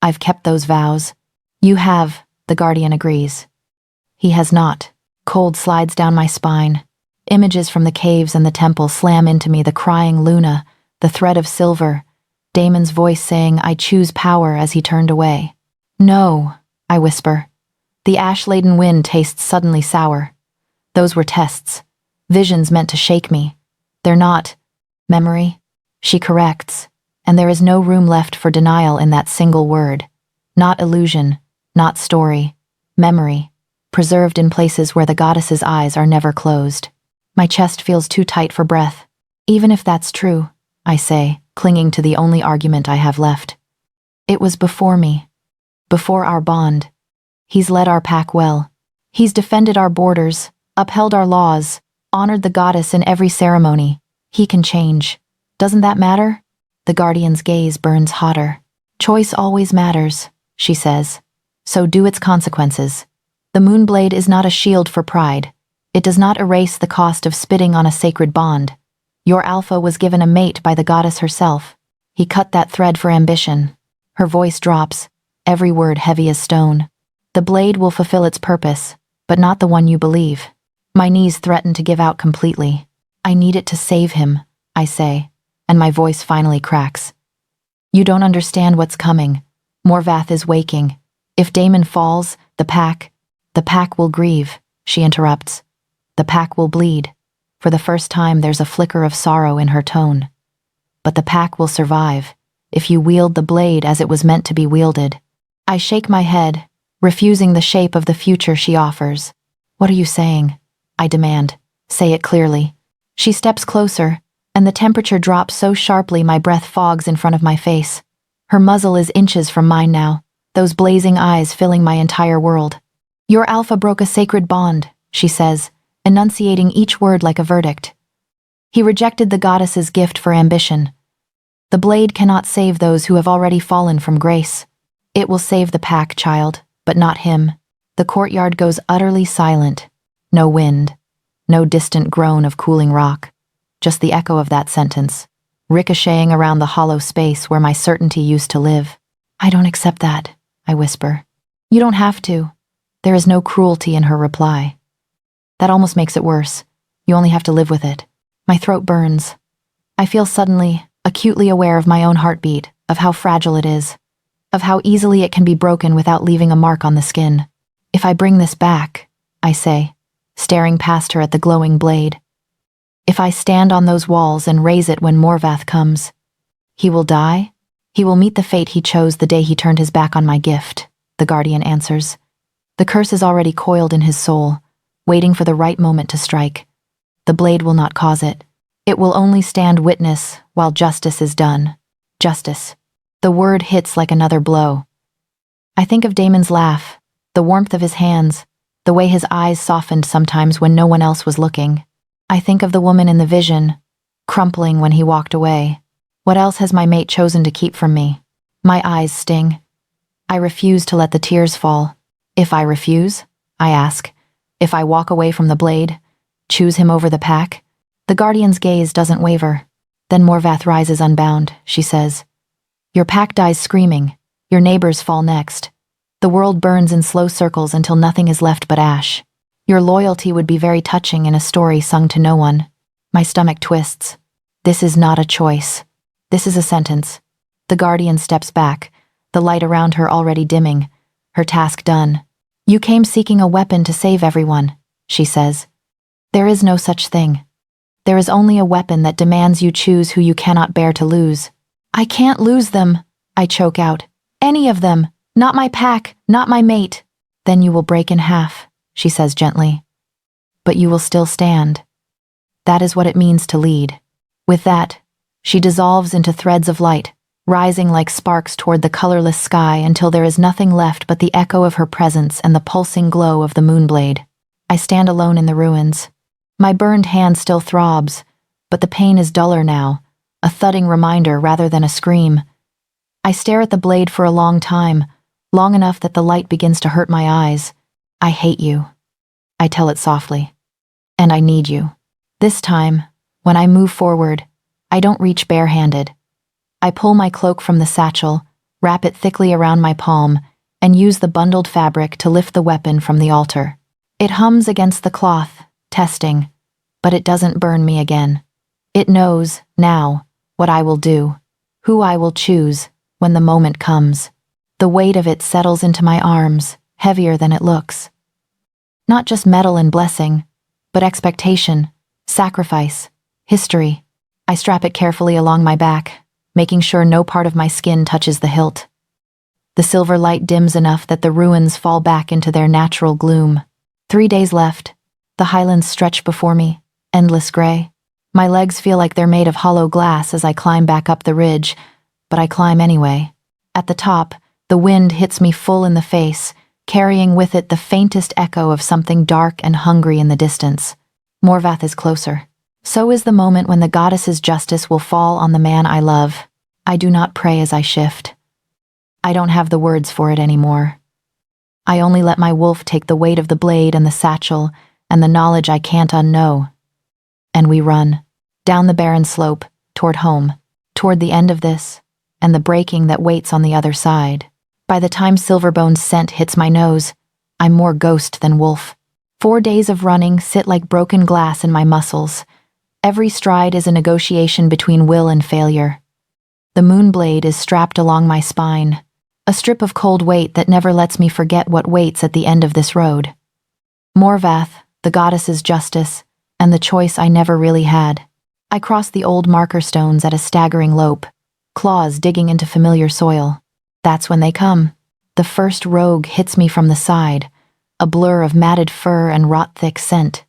I've kept those vows. You have, the guardian agrees. He has not. Cold slides down my spine. Images from the caves and the temple slam into me, the crying Luna, the thread of silver, Damon's voice saying, I choose power as he turned away. No, I whisper. The ash-laden wind tastes suddenly sour. Those were tests. Visions meant to shake me. They're not. Memory? She corrects, and there is no room left for denial in that single word. Not illusion, not story. Memory, preserved in places where the goddess's eyes are never closed. My chest feels too tight for breath. Even if that's true, I say, clinging to the only argument I have left. It was before me. Before our bond. He's led our pack well. He's defended our borders, upheld our laws, honored the goddess in every ceremony. He can change. Doesn't that matter? The guardian's gaze burns hotter. Choice always matters, she says. So do its consequences. The moonblade is not a shield for pride. It does not erase the cost of spitting on a sacred bond. Your alpha was given a mate by the goddess herself. He cut that thread for ambition. Her voice drops, every word heavy as stone. The blade will fulfill its purpose, but not the one you believe. My knees threaten to give out completely. I need it to save him, I say, and my voice finally cracks. You don't understand what's coming. Morvath is waking. If Damon falls, the pack will grieve, she interrupts. The pack will bleed. For the first time, there's a flicker of sorrow in her tone. But the pack will survive, if you wield the blade as it was meant to be wielded. I shake my head, refusing the shape of the future she offers. What are you saying? I demand. Say it clearly. She steps closer, and the temperature drops so sharply my breath fogs in front of my face. Her muzzle is inches from mine now, those blazing eyes filling my entire world. Your alpha broke a sacred bond, she says, enunciating each word like a verdict. He rejected the goddess's gift for ambition. The blade cannot save those who have already fallen from grace. It will save the pack, child, but not him. The courtyard goes utterly silent. No wind. No distant groan of cooling rock. Just the echo of that sentence, ricocheting around the hollow space where my certainty used to live. I don't accept that, I whisper. You don't have to. There is no cruelty in her reply. That almost makes it worse. You only have to live with it. My throat burns. I feel suddenly, acutely aware of my own heartbeat, of how fragile it is, of how easily it can be broken without leaving a mark on the skin. If I bring this back, I say, staring past her at the glowing blade. If I stand on those walls and raise it when Morvath comes, he will die? He will meet the fate he chose the day he turned his back on my gift, the Guardian answers. The curse is already coiled in his soul, waiting for the right moment to strike. The blade will not cause it. It will only stand witness while justice is done. Justice. The word hits like another blow. I think of Damon's laugh, the warmth of his hands, the way his eyes softened sometimes when no one else was looking. I think of the woman in the vision, crumpling when he walked away. What else has my mate chosen to keep from me? My eyes sting. I refuse to let the tears fall. If I refuse, I ask, if I walk away from the blade, choose him over the pack, the Guardian's gaze doesn't waver. Then Morvath rises unbound, she says. Your pack dies screaming. Your neighbors fall next. The world burns in slow circles until nothing is left but ash. Your loyalty would be very touching in a story sung to no one. My stomach twists. This is not a choice. This is a sentence. The Guardian steps back, the light around her already dimming, her task done. You came seeking a weapon to save everyone, she says. There is no such thing. There is only a weapon that demands you choose who you cannot bear to lose. I can't lose them, I choke out. Any of them. Not my pack, not my mate. Then you will break in half, she says gently. But you will still stand. That is what it means to lead. With that, she dissolves into threads of light, rising like sparks toward the colorless sky until there is nothing left but the echo of her presence and the pulsing glow of the moonblade. I stand alone in the ruins. My burned hand still throbs, but the pain is duller now, a thudding reminder rather than a scream. I stare at the blade for a long time, long enough that the light begins to hurt my eyes. I hate you. I tell it softly. And I need you. This time, when I move forward, I don't reach barehanded. I pull my cloak from the satchel, wrap it thickly around my palm, and use the bundled fabric to lift the weapon from the altar. It hums against the cloth, testing, but it doesn't burn me again. It knows, now, what I will do, who I will choose, when the moment comes. The weight of it settles into my arms, heavier than it looks. Not just metal and blessing, but expectation, sacrifice, history. I strap it carefully along my back, making sure no part of my skin touches the hilt. The silver light dims enough that the ruins fall back into their natural gloom. 3 days left. The highlands stretch before me, endless gray. My legs feel like they're made of hollow glass as I climb back up the ridge, but I climb anyway. At the top, the wind hits me full in the face, carrying with it the faintest echo of something dark and hungry in the distance. Morvath is closer. So is the moment when the goddess's justice will fall on the man I love. I do not pray as I shift. I don't have the words for it anymore. I only let my wolf take the weight of the blade and the satchel and the knowledge I can't unknow. And we run, down the barren slope, toward home, toward the end of this, and the breaking that waits on the other side. By the time Silverbone's scent hits my nose, I'm more ghost than wolf. 4 days of running sit like broken glass in my muscles. Every stride is a negotiation between will and failure. The moonblade is strapped along my spine, a strip of cold weight that never lets me forget what waits at the end of this road. Morvath, the goddess's justice, and the choice I never really had. I cross the old marker stones at a staggering lope, claws digging into familiar soil. That's when they come. The first rogue hits me from the side, a blur of matted fur and rot-thick scent.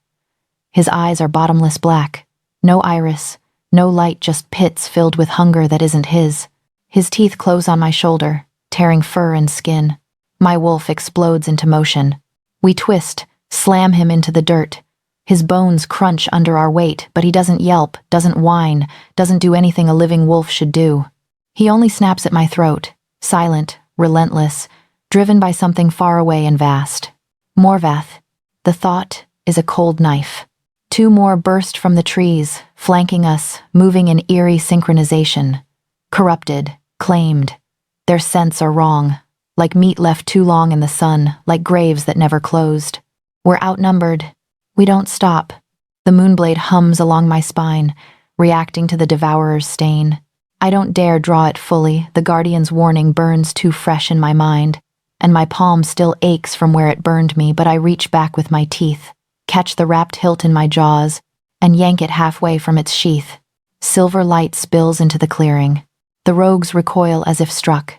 His eyes are bottomless black, no iris, no light, just pits filled with hunger that isn't his. His teeth close on my shoulder, tearing fur and skin. My wolf explodes into motion. We twist, slam him into the dirt. His bones crunch under our weight, but he doesn't yelp, doesn't whine, doesn't do anything a living wolf should do. He only snaps at my throat, silent, relentless, driven by something far away and vast. Morvath. The thought is a cold knife. Two more burst from the trees, flanking us, moving in eerie synchronization. Corrupted, claimed. Their scents are wrong, like meat left too long in the sun, like graves that never closed. We're outnumbered. We don't stop. The moonblade hums along my spine, reacting to the devourer's stain. I don't dare draw it fully, the guardian's warning burns too fresh in my mind, and my palm still aches from where it burned me, but I reach back with my teeth, catch the wrapped hilt in my jaws, and yank it halfway from its sheath. Silver light spills into the clearing. The rogues recoil as if struck.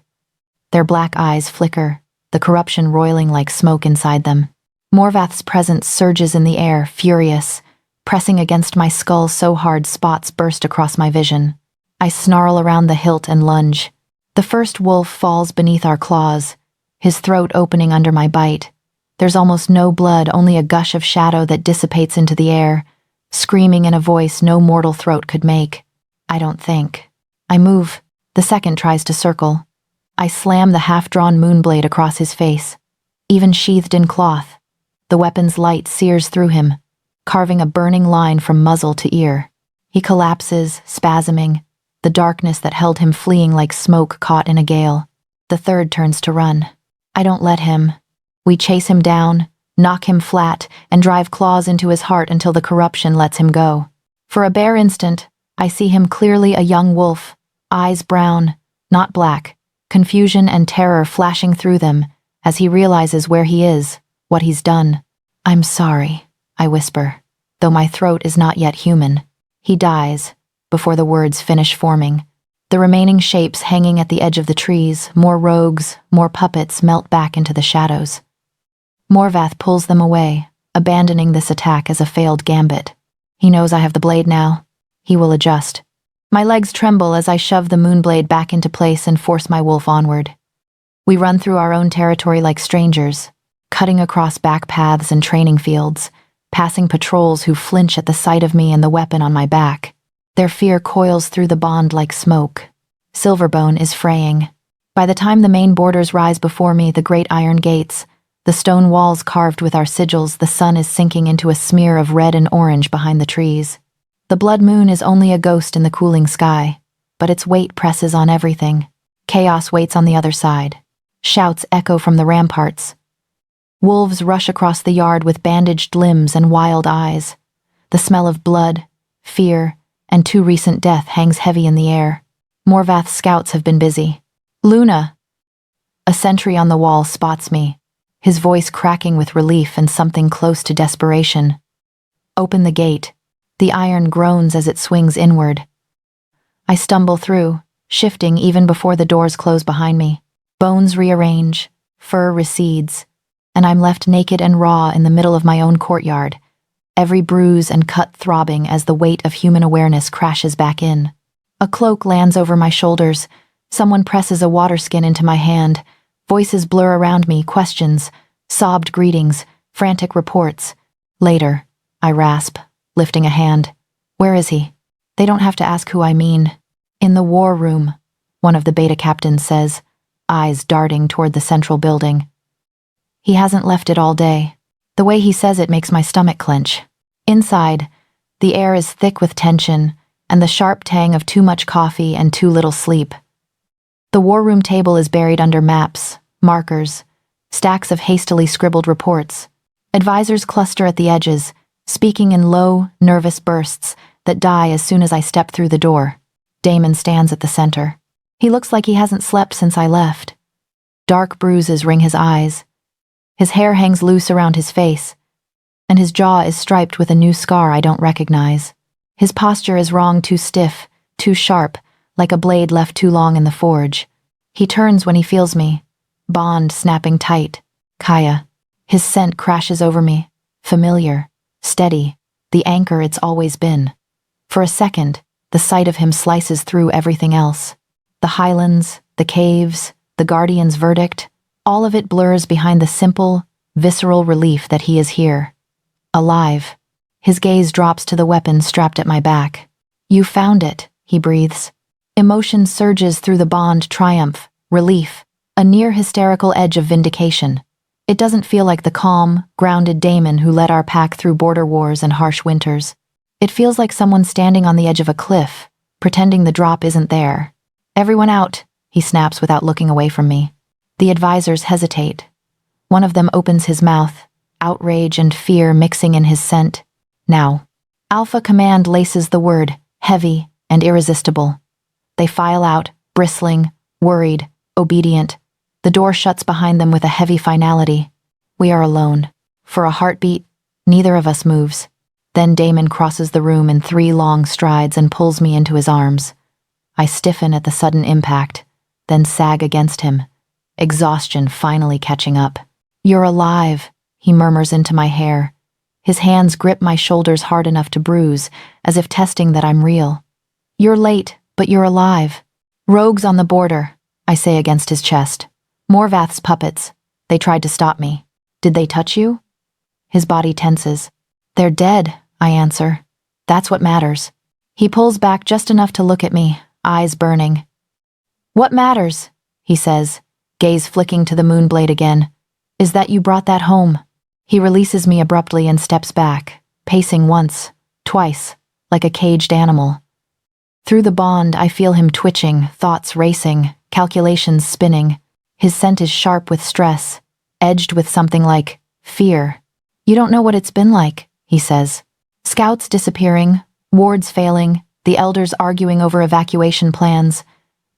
Their black eyes flicker, the corruption roiling like smoke inside them. Morvath's presence surges in the air, furious, pressing against my skull so hard spots burst across my vision. I snarl around the hilt and lunge. The first wolf falls beneath our claws, his throat opening under my bite. There's almost no blood, only a gush of shadow that dissipates into the air, screaming in a voice no mortal throat could make. I don't think. I move. The second tries to circle. I slam the half-drawn moonblade across his face, even sheathed in cloth. The weapon's light sears through him, carving a burning line from muzzle to ear. He collapses, spasming, the darkness that held him fleeing like smoke caught in a gale. The third turns to run. I don't let him. We chase him down, knock him flat, and drive claws into his heart until the corruption lets him go. For a bare instant, I see him clearly, a young wolf, eyes brown, not black, confusion and terror flashing through them as he realizes where he is, what he's done. I'm sorry, I whisper, though my throat is not yet human. He dies, before the words finish forming. The remaining shapes hanging at the edge of the trees, more rogues, more puppets, melt back into the shadows. Morvath pulls them away, abandoning this attack as a failed gambit. He knows I have the blade now. He will adjust. My legs tremble as I shove the moonblade back into place and force my wolf onward. We run through our own territory like strangers, cutting across back paths and training fields, passing patrols who flinch at the sight of me and the weapon on my back. Their fear coils through the bond like smoke. Silverbone is fraying. By the time the main borders rise before me, the great iron gates, the stone walls carved with our sigils, the sun is sinking into a smear of red and orange behind the trees. The blood moon is only a ghost in the cooling sky, but its weight presses on everything. Chaos waits on the other side. Shouts echo from the ramparts. Wolves rush across the yard with bandaged limbs and wild eyes. The smell of blood, fear, and too recent death hangs heavy in the air. Morvath's scouts have been busy. Luna! A sentry on the wall spots me, his voice cracking with relief and something close to desperation. Open the gate. The iron groans as it swings inward. I stumble through, shifting even before the doors close behind me. Bones rearrange, fur recedes, and I'm left naked and raw in the middle of my own courtyard, every bruise and cut throbbing as the weight of human awareness crashes back in. A cloak lands over my shoulders. Someone presses a water skin into my hand. Voices blur around me, questions, sobbed greetings, frantic reports. Later, I rasp, lifting a hand. Where is he? They don't have to ask who I mean. In the war room, one of the beta captains says, eyes darting toward the central building. He hasn't left it all day. The way he says it makes my stomach clench. Inside, the air is thick with tension and the sharp tang of too much coffee and too little sleep. The war room table is buried under maps, markers, stacks of hastily scribbled reports. Advisors cluster at the edges, speaking in low, nervous bursts that die as soon as I step through the door. Damon stands at the center. He looks like he hasn't slept since I left. Dark bruises ring his eyes. His hair hangs loose around his face, and his jaw is striped with a new scar I don't recognize. His posture is wrong, too stiff, too sharp, like a blade left too long in the forge. He turns when he feels me, bond snapping tight. Kaya. His scent crashes over me, familiar, steady, the anchor it's always been. For a second, the sight of him slices through everything else. The highlands, the caves, the guardian's verdict, all of it blurs behind the simple, visceral relief that he is here. Alive. His gaze drops to the weapon strapped at my back. You found it, he breathes. Emotion surges through the bond: triumph, relief, a near hysterical edge of vindication. It doesn't feel like the calm, grounded Damon who led our pack through border wars and harsh winters. It feels like someone standing on the edge of a cliff, pretending the drop isn't there. "Everyone out," he snaps without looking away from me. The advisors hesitate. One of them opens his mouth, outrage and fear mixing in his scent. "Now." Alpha Command laces the word, heavy and irresistible. They file out, bristling, worried, obedient. The door shuts behind them with a heavy finality. We are alone. For a heartbeat, neither of us moves. Then Damon crosses the room in 3 long strides and pulls me into his arms. I stiffen at the sudden impact, then sag against him, exhaustion finally catching up. "You're alive," he murmurs into my hair. His hands grip my shoulders hard enough to bruise, as if testing that I'm real. "You're late, but you're alive." "Rogues on the border," I say against his chest. "Morvath's puppets. They tried to stop me. Did they touch you?" His body tenses. "They're dead," I answer. "That's what matters." He pulls back just enough to look at me, eyes burning. "What matters," he says, gaze flicking to the moonblade again, "is that you brought that home." He releases me abruptly and steps back, pacing once, twice, like a caged animal. Through the bond, I feel him twitching, thoughts racing, calculations spinning. His scent is sharp with stress, edged with something like fear. "You don't know what it's been like," he says. "Scouts disappearing, wards failing, the elders arguing over evacuation plans.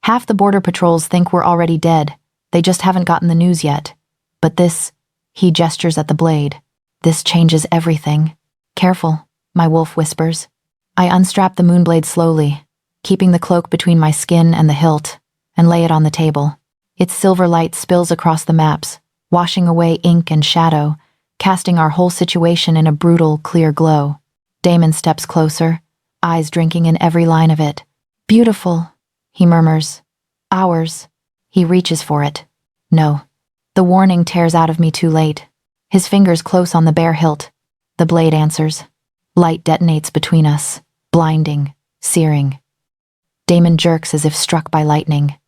Half the border patrols think we're already dead. They just haven't gotten the news yet. But this," he gestures at the blade, "this changes everything." "Careful," my wolf whispers. I unstrap the moonblade slowly, keeping the cloak between my skin and the hilt, and lay it on the table. Its silver light spills across the maps, washing away ink and shadow, casting our whole situation in a brutal, clear glow. Damon steps closer, eyes drinking in every line of it. "Beautiful," he murmurs. "Ours." He reaches for it. No. The warning tears out of me too late. His fingers close on the bare hilt. The blade answers. Light detonates between us, blinding, searing. Damon jerks as if struck by lightning.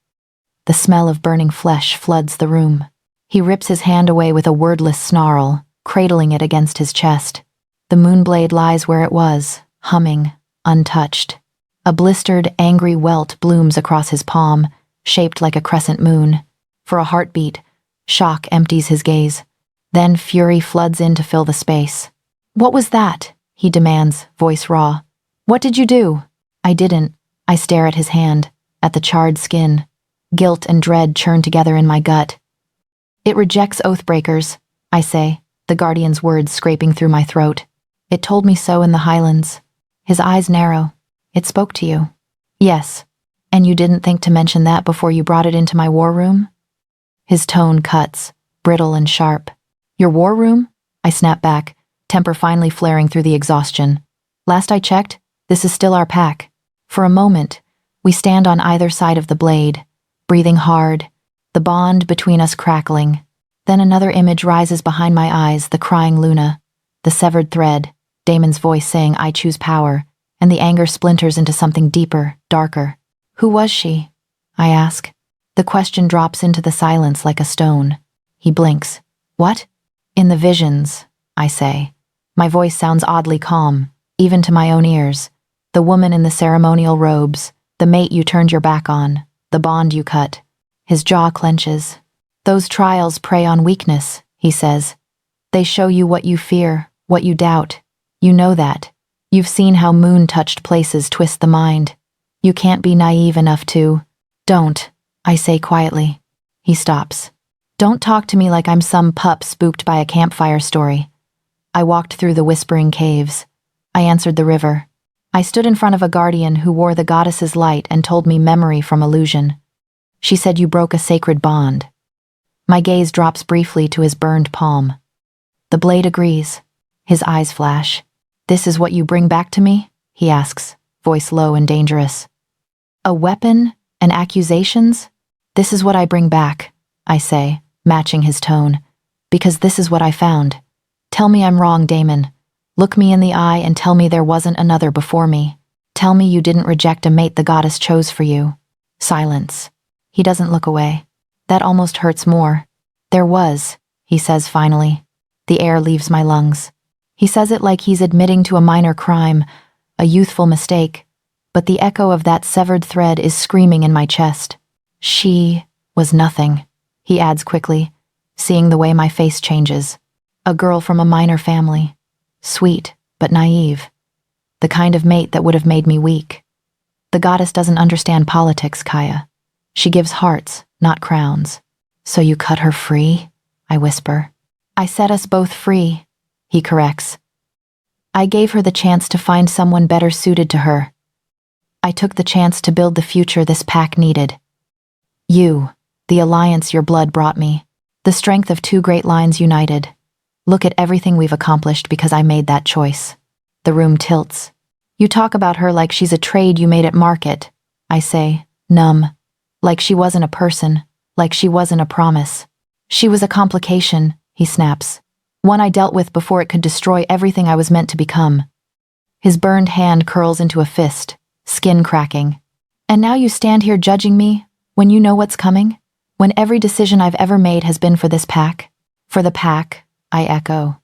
The smell of burning flesh floods the room. He rips his hand away with a wordless snarl, cradling it against his chest. The moonblade lies where it was, humming, untouched. A blistered, angry welt blooms across his palm, shaped like a crescent moon. For a heartbeat, shock empties his gaze. Then fury floods in to fill the space. "What was that?" he demands, voice raw. "What did you do?" "I didn't." I stare at his hand, at the charred skin. Guilt and dread churn together in my gut. "It rejects oathbreakers," I say, the guardian's words scraping through my throat. "It told me so in the Highlands." His eyes narrow. "It spoke to you?" "Yes." "And you didn't think to mention that before you brought it into my war room?" His tone cuts, brittle and sharp. "Your war room?" I snap back, temper finally flaring through the exhaustion. "Last I checked, this is still our pack." For a moment, we stand on either side of the blade, breathing hard, the bond between us crackling. Then another image rises behind my eyes, the crying Luna, the severed thread, Damon's voice saying, "I choose power," and the anger splinters into something deeper, darker. "Who was she?" I ask. The question drops into the silence like a stone. He blinks. "What?" "In the visions," I say. My voice sounds oddly calm, even to my own ears. "The woman in the ceremonial robes, the mate you turned your back on, the bond you cut." His jaw clenches. "Those trials prey on weakness," he says. "They show you what you fear, what you doubt. You know that. You've seen how moon-touched places twist the mind. You can't be naive enough to—" "Don't," I say quietly. He stops. "Don't talk to me like I'm some pup spooked by a campfire story." I walked through the whispering caves. I answered the river. I stood in front of a guardian who wore the goddess's light and told me memory from illusion. She said, "You broke a sacred bond." My gaze drops briefly to his burned palm. The blade agrees. His eyes flash. "This is what you bring back to me?" he asks, voice low and dangerous. "A weapon and accusations?" "This is what I bring back," I say, matching his tone, "because this is what I found. Tell me I'm wrong, Damon. Look me in the eye and tell me there wasn't another before me. Tell me you didn't reject a mate the goddess chose for you." Silence. He doesn't look away. That almost hurts more. There was, he says finally. The air leaves my lungs. He says it like he's admitting to a minor crime, a youthful mistake, but the echo of that severed thread is screaming in my chest. She was nothing, he adds quickly, seeing the way my face changes. A girl from a minor family. Sweet, but naive. The kind of mate that would have made me weak. The goddess doesn't understand politics, Kaya. She gives hearts, not crowns. So you cut her free? I whisper. I set us both free, he corrects. I gave her the chance to find someone better suited to her. I took the chance to build the future this pack needed. You, the alliance your blood brought me, the strength of two great lines united. Look at everything we've accomplished because I made that choice. The room tilts. You talk about her like she's a trade you made at market, I say, numb. Like she wasn't a person, like she wasn't a promise. She was a complication, he snaps. One I dealt with before it could destroy everything I was meant to become. His burned hand curls into a fist, skin cracking. And now you stand here judging me, when you know what's coming? When every decision I've ever made has been for this pack? For the pack, I echo.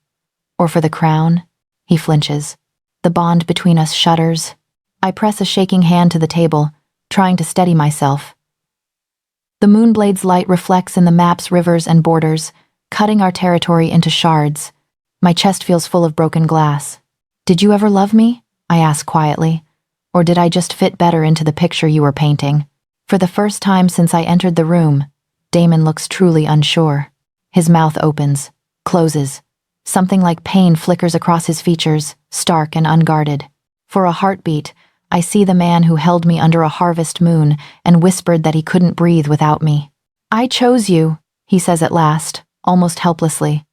Or for the crown? He flinches. The bond between us shudders. I press a shaking hand to the table, trying to steady myself. The moonblade's light reflects in the map's rivers and borders, cutting our territory into shards. My chest feels full of broken glass. Did you ever love me? I ask quietly. Or did I just fit better into the picture you were painting? For the first time since I entered the room, Damon looks truly unsure. His mouth opens, closes. Something like pain flickers across his features, stark and unguarded. For a heartbeat, I see the man who held me under a harvest moon and whispered that he couldn't breathe without me. I chose you, he says at last, almost helplessly.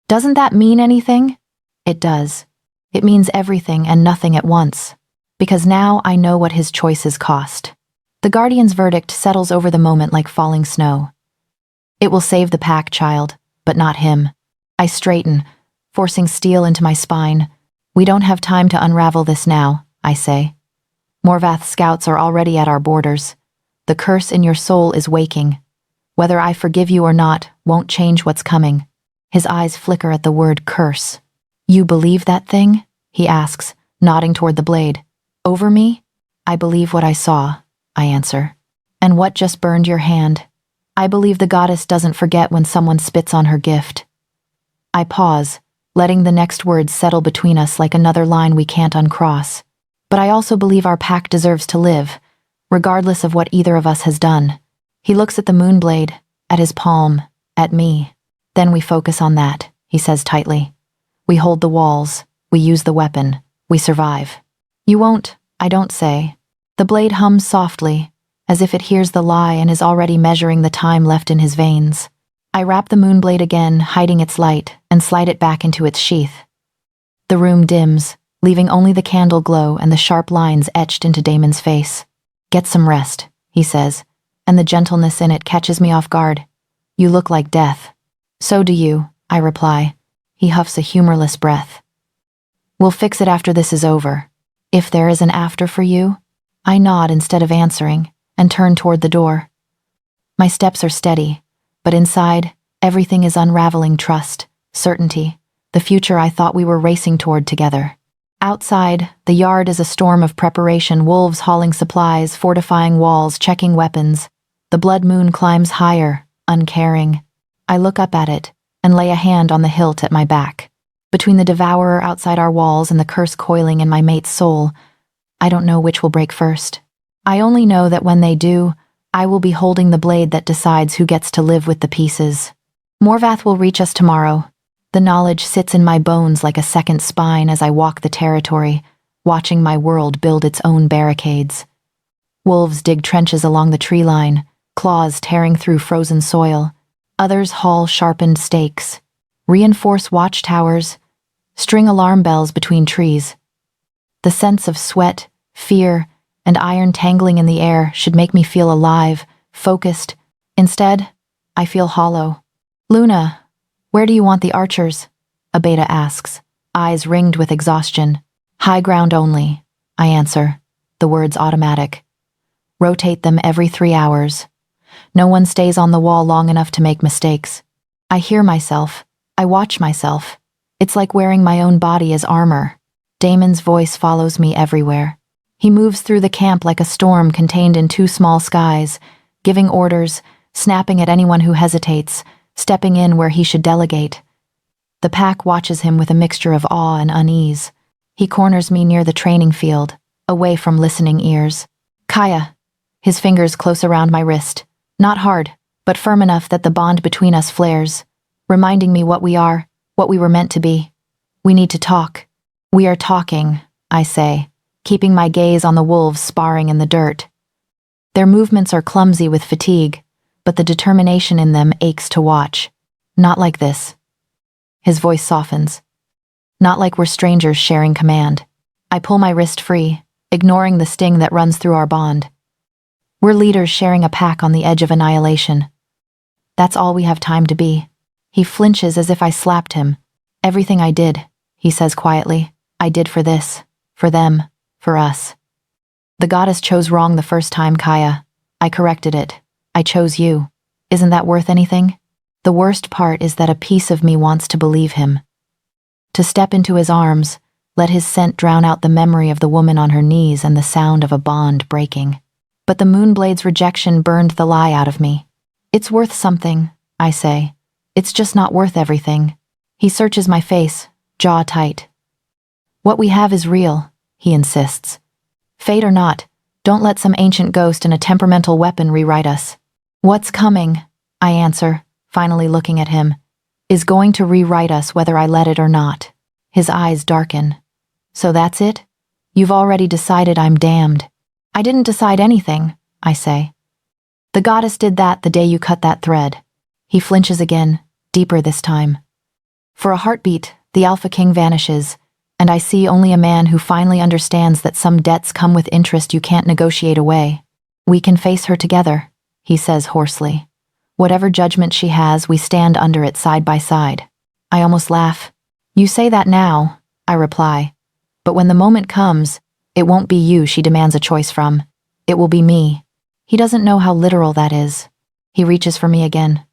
Doesn't that mean anything? It does. It means everything and nothing at once. Because now I know what his choices cost. The Guardian's verdict settles over the moment like falling snow. It will save the pack, child, but not him. I straighten, forcing steel into my spine. We don't have time to unravel this now, I say. Morvath's scouts are already at our borders. The curse in your soul is waking. Whether I forgive you or not won't change what's coming. His eyes flicker at the word curse. You believe that thing? He asks, nodding toward the blade. Over me? I believe what I saw, I answer. And what just burned your hand? I believe the goddess doesn't forget when someone spits on her gift. I pause, letting the next words settle between us like another line we can't uncross. But I also believe our pack deserves to live, regardless of what either of us has done. He looks at the moonblade, at his palm, at me. Then we focus on that, he says tightly. We hold the walls, we use the weapon, we survive. You won't, I don't say. The blade hums softly, as if it hears the lie and is already measuring the time left in his veins. I wrap the moonblade again, hiding its light, and slide it back into its sheath. The room dims, leaving only the candle glow and the sharp lines etched into Damon's face. Get some rest, he says, and the gentleness in it catches me off guard. You look like death. So do you, I reply. He huffs a humorless breath. We'll fix it after this is over. If there is an after for you? I nod instead of answering, and turn toward the door. My steps are steady, but inside, everything is unraveling trust, certainty, the future I thought we were racing toward together. Outside, the yard is a storm of preparation, wolves hauling supplies, fortifying walls, checking weapons. The blood moon climbs higher, uncaring. I look up at it, and lay a hand on the hilt at my back. Between the devourer outside our walls and the curse coiling in my mate's soul, I don't know which will break first. I only know that when they do, I will be holding the blade that decides who gets to live with the pieces. Morvath will reach us tomorrow. The knowledge sits in my bones like a second spine as I walk the territory, watching my world build its own barricades. Wolves dig trenches along the tree line, claws tearing through frozen soil. Others haul sharpened stakes, reinforce watchtowers, string alarm bells between trees. The sense of sweat, fear, and iron tangling in the air should make me feel alive, focused. Instead, I feel hollow. Luna, where do you want the archers? Abeda asks, eyes ringed with exhaustion. High ground only, I answer, the words automatic. Rotate them every 3 hours. No one stays on the wall long enough to make mistakes. I hear myself. I watch myself. It's like wearing my own body as armor. Damon's voice follows me everywhere. He moves through the camp like a storm contained in 2 small skies, giving orders, snapping at anyone who hesitates, stepping in where he should delegate. The pack watches him with a mixture of awe and unease. He corners me near the training field, away from listening ears. Kaya. His fingers close around my wrist. Not hard, but firm enough that the bond between us flares, reminding me what we are, what we were meant to be. We need to talk. We are talking, I say, keeping my gaze on the wolves sparring in the dirt. Their movements are clumsy with fatigue, but the determination in them aches to watch. Not like this. His voice softens. Not like we're strangers sharing command. I pull my wrist free, ignoring the sting that runs through our bond. We're leaders sharing a pack on the edge of annihilation. That's all we have time to be. He flinches as if I slapped him. Everything I did, he says quietly, I did for this, for them, for us. The goddess chose wrong the first time, Kaya. I corrected it. I chose you. Isn't that worth anything? The worst part is that a piece of me wants to believe him. To step into his arms, let his scent drown out the memory of the woman on her knees and the sound of a bond breaking. But the Moonblade's rejection burned the lie out of me. It's worth something, I say. It's just not worth everything. He searches my face, jaw tight. What we have is real, he insists. Fate or not, don't let some ancient ghost and a temperamental weapon rewrite us. What's coming, I answer, finally looking at him, is going to rewrite us whether I let it or not. His eyes darken. So that's it? You've already decided I'm damned. I didn't decide anything, I say. The goddess did that the day you cut that thread. He flinches again, deeper this time. For a heartbeat, the Alpha King vanishes, and I see only a man who finally understands that some debts come with interest you can't negotiate away. We can face her together, he says hoarsely. Whatever judgment she has, we stand under it side by side. I almost laugh. You say that now, I reply. But when the moment comes, it won't be you she demands a choice from. It will be me. He doesn't know how literal that is. He reaches for me again.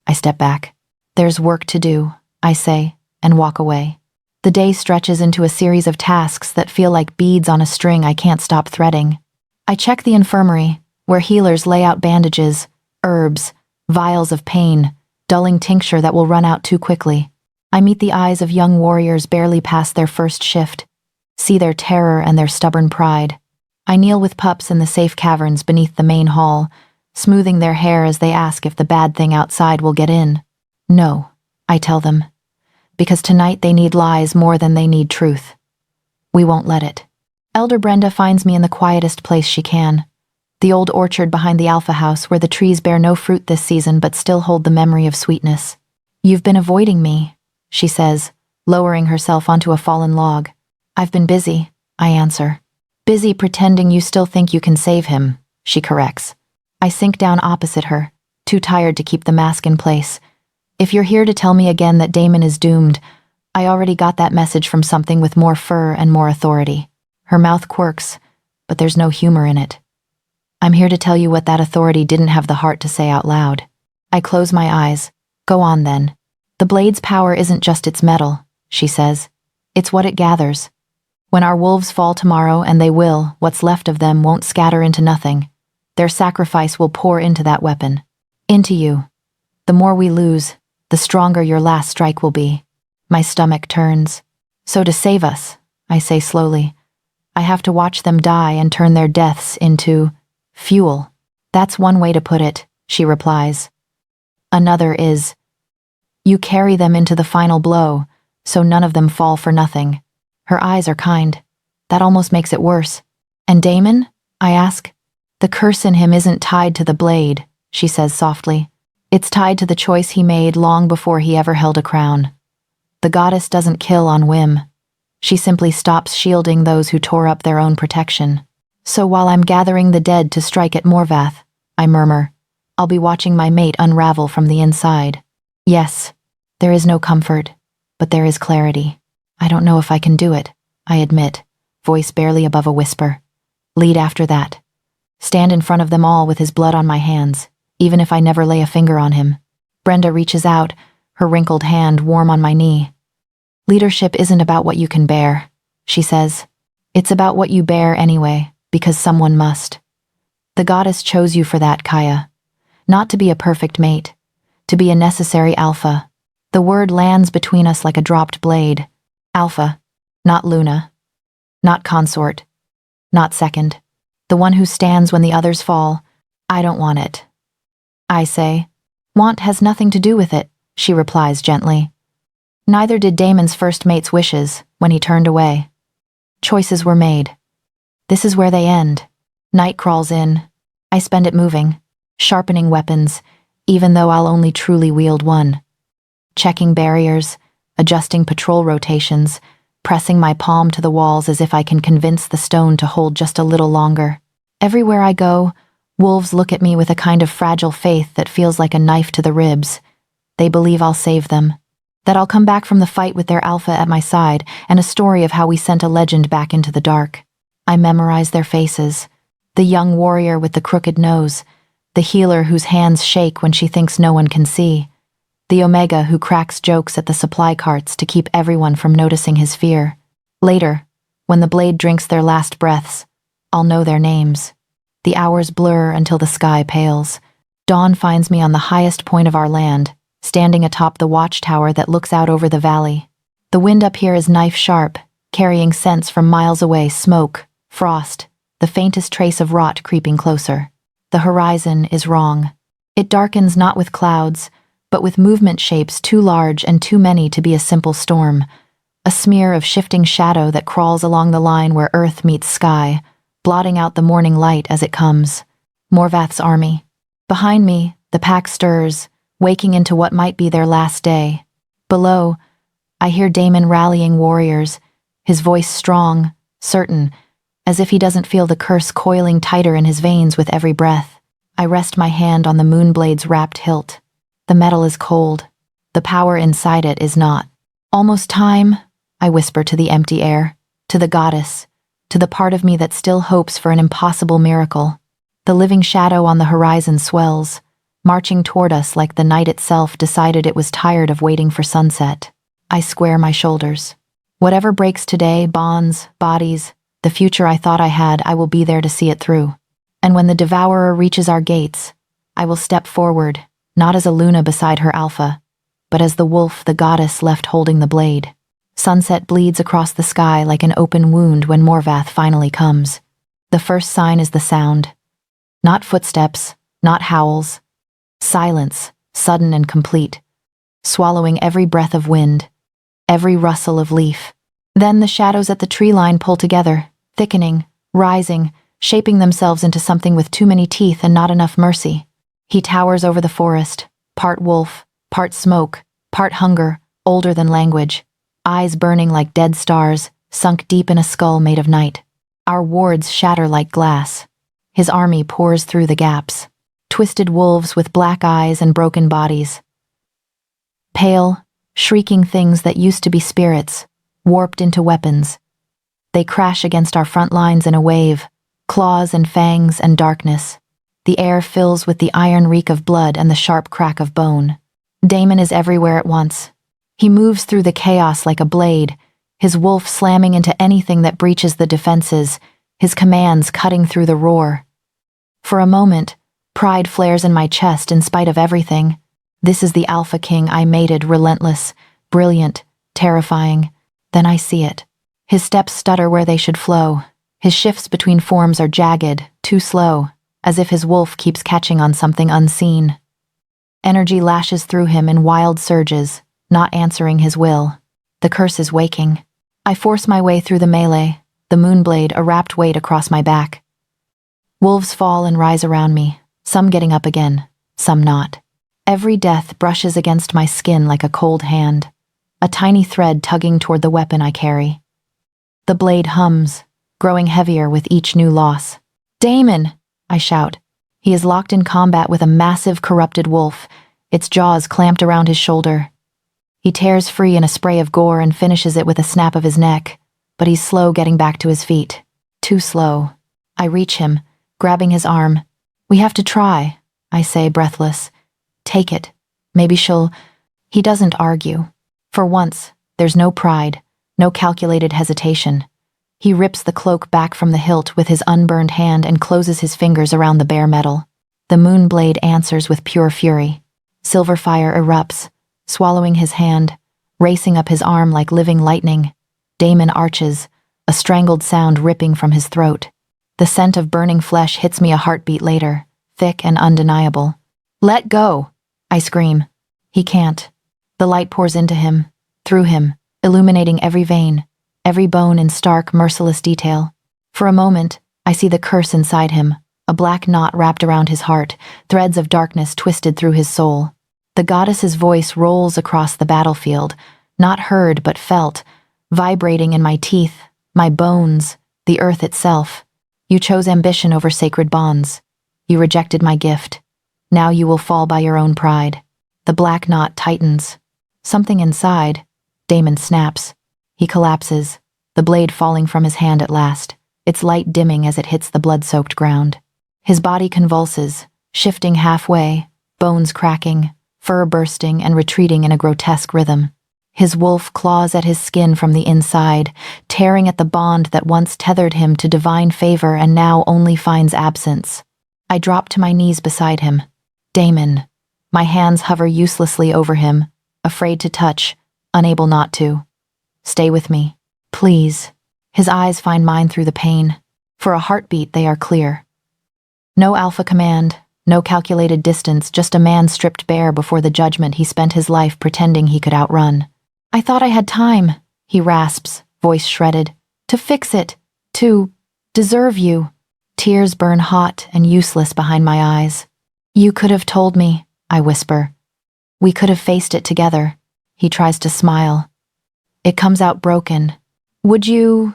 I step back. There's work to do, I say, and walk away. The day stretches into a series of tasks that feel like beads on a string I can't stop threading. I check the infirmary, where healers lay out bandages, herbs, vials of pain, dulling tincture that will run out too quickly. I meet the eyes of young warriors barely past their first shift, see their terror and their stubborn pride. I kneel with pups in the safe caverns beneath the main hall, smoothing their hair as they ask if the bad thing outside will get in. No, I tell them, because tonight they need lies more than they need truth. We won't let it. Elder Brenda finds me in the quietest place she can, the old orchard behind the Alpha House where the trees bear no fruit this season but still hold the memory of sweetness. You've been avoiding me, she says, lowering herself onto a fallen log. I've been busy, I answer. Busy pretending you still think you can save him, she corrects. I sink down opposite her, too tired to keep the mask in place. If you're here to tell me again that Damon is doomed, I already got that message from something with more fur and more authority. Her mouth quirks, but there's no humor in it. I'm here to tell you what that authority didn't have the heart to say out loud. I close my eyes. Go on then. The blade's power isn't just its metal, she says. It's what it gathers. When our wolves fall tomorrow, and they will, what's left of them won't scatter into nothing. Their sacrifice will pour into that weapon. Into you. The more we lose, the stronger your last strike will be. My stomach turns. So to save us, I say slowly, I have to watch them die and turn their deaths into fuel. That's one way to put it, she replies. Another is, you carry them into the final blow, so none of them fall for nothing. Her eyes are kind. That almost makes it worse. And Damon? I ask. The curse in him isn't tied to the blade, she says softly. It's tied to the choice he made long before he ever held a crown. The goddess doesn't kill on whim. She simply stops shielding those who tore up their own protection. So while I'm gathering the dead to strike at Morvath, I murmur, I'll be watching my mate unravel from the inside. Yes, there is no comfort, but there is clarity. I don't know if I can do it, I admit, voice barely above a whisper. Lead after that. stand in front of them all with his blood on my hands, even if I never lay a finger on him. Brenda reaches out, her wrinkled hand warm on my knee. Leadership isn't about what you can bear, she says. It's about what you bear anyway, because someone must. The goddess chose you for that, Kaya. Not to be a perfect mate, to be a necessary alpha. The word lands between us like a dropped blade. Alpha, not Luna, not consort, not second. The one who stands when the others fall. I don't want it. I say. Want has nothing to do with it, she replies gently. Neither did Damon's first mate's wishes when he turned away. Choices were made. This is where they end. Night crawls in. I spend it moving, sharpening weapons, even though I'll only truly wield one. Checking barriers, adjusting patrol rotations, pressing my palm to the walls as if I can convince the stone to hold just a little longer. Everywhere I go, wolves look at me with a kind of fragile faith that feels like a knife to the ribs. They believe I'll save them, that I'll come back from the fight with their alpha at my side, and a story of how we sent a legend back into the dark. I memorize their faces. The young warrior with the crooked nose, the healer whose hands shake when she thinks no one can see, the Omega who cracks jokes at the supply carts to keep everyone from noticing his fear. Later, when the blade drinks their last breaths, I'll know their names. The hours blur until the sky pales. Dawn finds me on the highest point of our land, standing atop the watchtower that looks out over the valley. The wind up here is knife-sharp, carrying scents from miles away, smoke, frost, the faintest trace of rot creeping closer. The horizon is wrong. It darkens not with clouds, but with movement shapes too large and too many to be a simple storm, a smear of shifting shadow that crawls along the line where earth meets sky, blotting out the morning light as it comes. Morvath's army. Behind me, the pack stirs, waking into what might be their last day. Below, I hear Damon rallying warriors, his voice strong, certain, as if he doesn't feel the curse coiling tighter in his veins with every breath. I rest my hand on the moonblade's wrapped hilt. The metal is cold. The power inside it is not. Almost time, I whisper to the empty air, to the goddess, to the part of me that still hopes for an impossible miracle. The living shadow on the horizon swells, marching toward us like the night itself decided it was tired of waiting for sunset. I square my shoulders. Whatever breaks today, bonds, bodies, the future I thought I had, I will be there to see it through. And when the devourer reaches our gates, I will step forward, not as a Luna beside her alpha, but as the wolf the goddess left holding the blade. Sunset bleeds across the sky like an open wound when Morvath finally comes. The first sign is the sound. Not footsteps, not howls. Silence, sudden and complete, swallowing every breath of wind, every rustle of leaf. Then the shadows at the tree line pull together, thickening, rising, shaping themselves into something with too many teeth and not enough mercy. He towers over the forest, part wolf, part smoke, part hunger, older than language, eyes burning like dead stars, sunk deep in a skull made of night. Our wards shatter like glass. His army pours through the gaps. Twisted wolves with black eyes and broken bodies. Pale, shrieking things that used to be spirits, warped into weapons. They crash against our front lines in a wave, claws and fangs and darkness. The air fills with the iron reek of blood and the sharp crack of bone. Damon is everywhere at once. He moves through the chaos like a blade, his wolf slamming into anything that breaches the defenses, his commands cutting through the roar. For a moment, pride flares in my chest in spite of everything. This is the Alpha King I mated, relentless, brilliant, terrifying. Then I see it. His steps stutter where they should flow. His shifts between forms are jagged, too slow, as if his wolf keeps catching on something unseen. Energy lashes through him in wild surges, not answering his will. The curse is waking. I force my way through the melee, the moonblade a wrapped weight across my back. Wolves fall and rise around me, some getting up again, some not. Every death brushes against my skin like a cold hand, a tiny thread tugging toward the weapon I carry. The blade hums, growing heavier with each new loss. Damon! I shout. He is locked in combat with a massive, corrupted wolf, its jaws clamped around his shoulder. He tears free in a spray of gore and finishes it with a snap of his neck, but he's slow getting back to his feet. Too slow. I reach him, grabbing his arm. "We have to try," I say, breathless. "Take it. Maybe she'll—" He doesn't argue. For once, there's no pride, no calculated hesitation. He rips the cloak back from the hilt with his unburned hand and closes his fingers around the bare metal. The moon blade answers with pure fury. Silver fire erupts, swallowing his hand, racing up his arm like living lightning. Damon arches, a strangled sound ripping from his throat. The scent of burning flesh hits me a heartbeat later, thick and undeniable. "Let go!" I scream. He can't. The light pours into him, through him, illuminating every vein, every bone in stark, merciless detail. For a moment, I see the curse inside him, a black knot wrapped around his heart, threads of darkness twisted through his soul. The goddess's voice rolls across the battlefield, not heard but felt, vibrating in my teeth, my bones, the earth itself. "You chose ambition over sacred bonds. You rejected my gift. Now you will fall by your own pride." The black knot tightens. Something inside, Damon snaps. He collapses, the blade falling from his hand at last, its light dimming as it hits the blood-soaked ground. His body convulses, shifting halfway, bones cracking, fur bursting and retreating in a grotesque rhythm. His wolf claws at his skin from the inside, tearing at the bond that once tethered him to divine favor and now only finds absence. I drop to my knees beside him. "Damon." My hands hover uselessly over him, afraid to touch, unable not to. "Stay with me, please." His eyes find mine through the pain. For a heartbeat, they are clear. No alpha command, no calculated distance, just a man stripped bare before the judgment he spent his life pretending he could outrun. "I thought I had time," he rasps, voice shredded. "To fix it, to deserve you." Tears burn hot and useless behind my eyes. "You could have told me," I whisper. "We could have faced it together." He tries to smile. It comes out broken. "Would you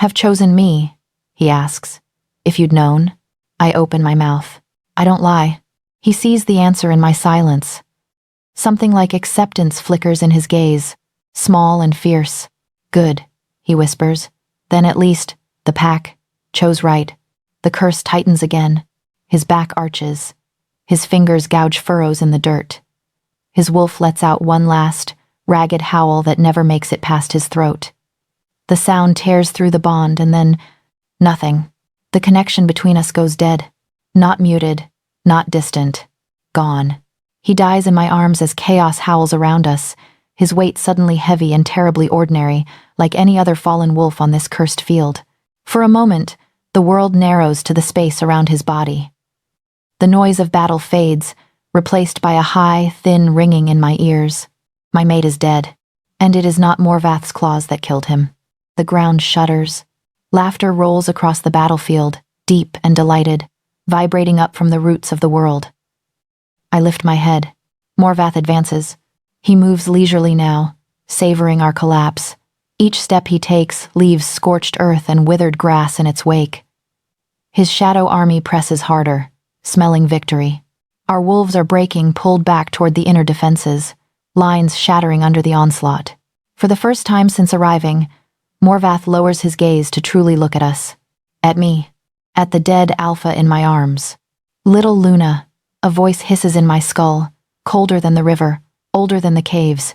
have chosen me?" he asks. "If you'd known?" I open my mouth. I don't lie. He sees the answer in my silence. Something like acceptance flickers in his gaze, small and fierce. "Good," he whispers. "Then at least, the pack chose right." The curse tightens again. His back arches. His fingers gouge furrows in the dirt. His wolf lets out one last, ragged howl that never makes it past his throat. The sound tears through the bond and then nothing. The connection between us goes dead. Not muted, not distant. Gone. He dies in my arms as chaos howls around us, his weight suddenly heavy and terribly ordinary, like any other fallen wolf on this cursed field. For a moment, the world narrows to the space around his body. The noise of battle fades, replaced by a high, thin ringing in my ears. My mate is dead, and it is not Morvath's claws that killed him. The ground shudders. Laughter rolls across the battlefield, deep and delighted, vibrating up from the roots of the world. I lift my head. Morvath advances. He moves leisurely now, savoring our collapse. Each step he takes leaves scorched earth and withered grass in its wake. His shadow army presses harder, smelling victory. Our wolves are breaking, pulled back toward the inner defenses, lines shattering under the onslaught. For the first time since arriving, Morvath lowers his gaze to truly look at us. At me. At the dead alpha in my arms. "Little Luna," a voice hisses in my skull, colder than the river, older than the caves.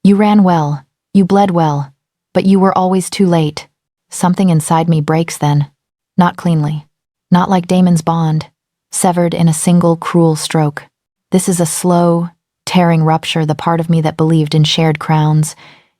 "You ran well, you bled well, but you were always too late." Something inside me breaks then. Not cleanly. Not like Damon's bond, severed in a single cruel stroke. This is a slow, tearing rupture, the part of me that believed in shared crowns,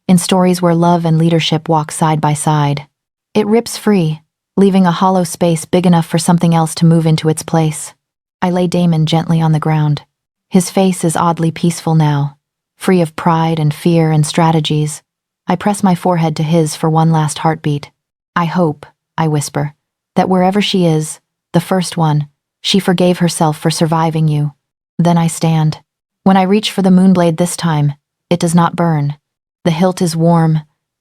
in stories where love and leadership walk side by side. It rips free, leaving a hollow space big enough for something else to move into its place. I lay Damon gently on the ground. His face is oddly peaceful now, free of pride and fear and strategies. I press my forehead to his for one last heartbeat. "I hope," I whisper, "that wherever she is, the first one, she forgave herself for surviving you." Then I stand. When I reach for the moonblade this time, it does not burn. The hilt is warm,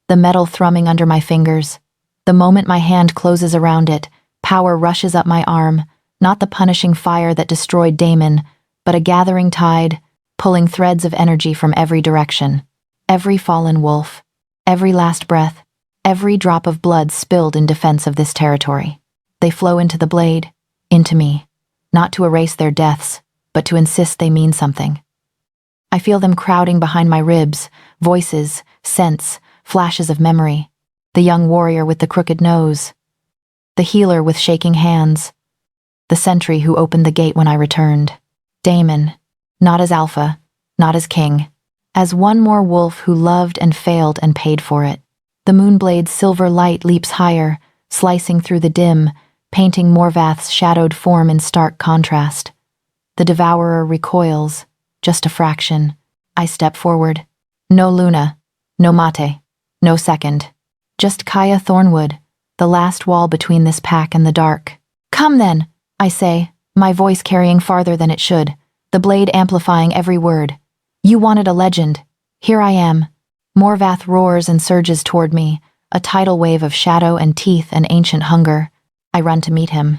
the metal thrumming under my fingers. The moment my hand closes around it, power rushes up my arm, not the punishing fire that destroyed Damon, but a gathering tide, pulling threads of energy from every direction. Every fallen wolf, every last breath, every drop of blood spilled in defense of this territory. They flow into the blade, into me, not to erase their deaths, but to insist they mean something. I feel them crowding behind my ribs, voices, scents, flashes of memory. The young warrior with the crooked nose, the healer with shaking hands, the sentry who opened the gate when I returned. Damon, not as alpha, not as king, as one more wolf who loved and failed and paid for it. The moonblade's silver light leaps higher, slicing through the dim, painting Morvath's shadowed form in stark contrast. The devourer recoils, just a fraction. I step forward. No Luna, no Mate, no second. Just Kaya Thornwood, the last wall between this pack and the dark. Come then, I say, my voice carrying farther than it should, the blade amplifying every word. You wanted a legend. Here I am. Morvath roars and surges toward me, a tidal wave of shadow and teeth and ancient hunger. I run to meet him.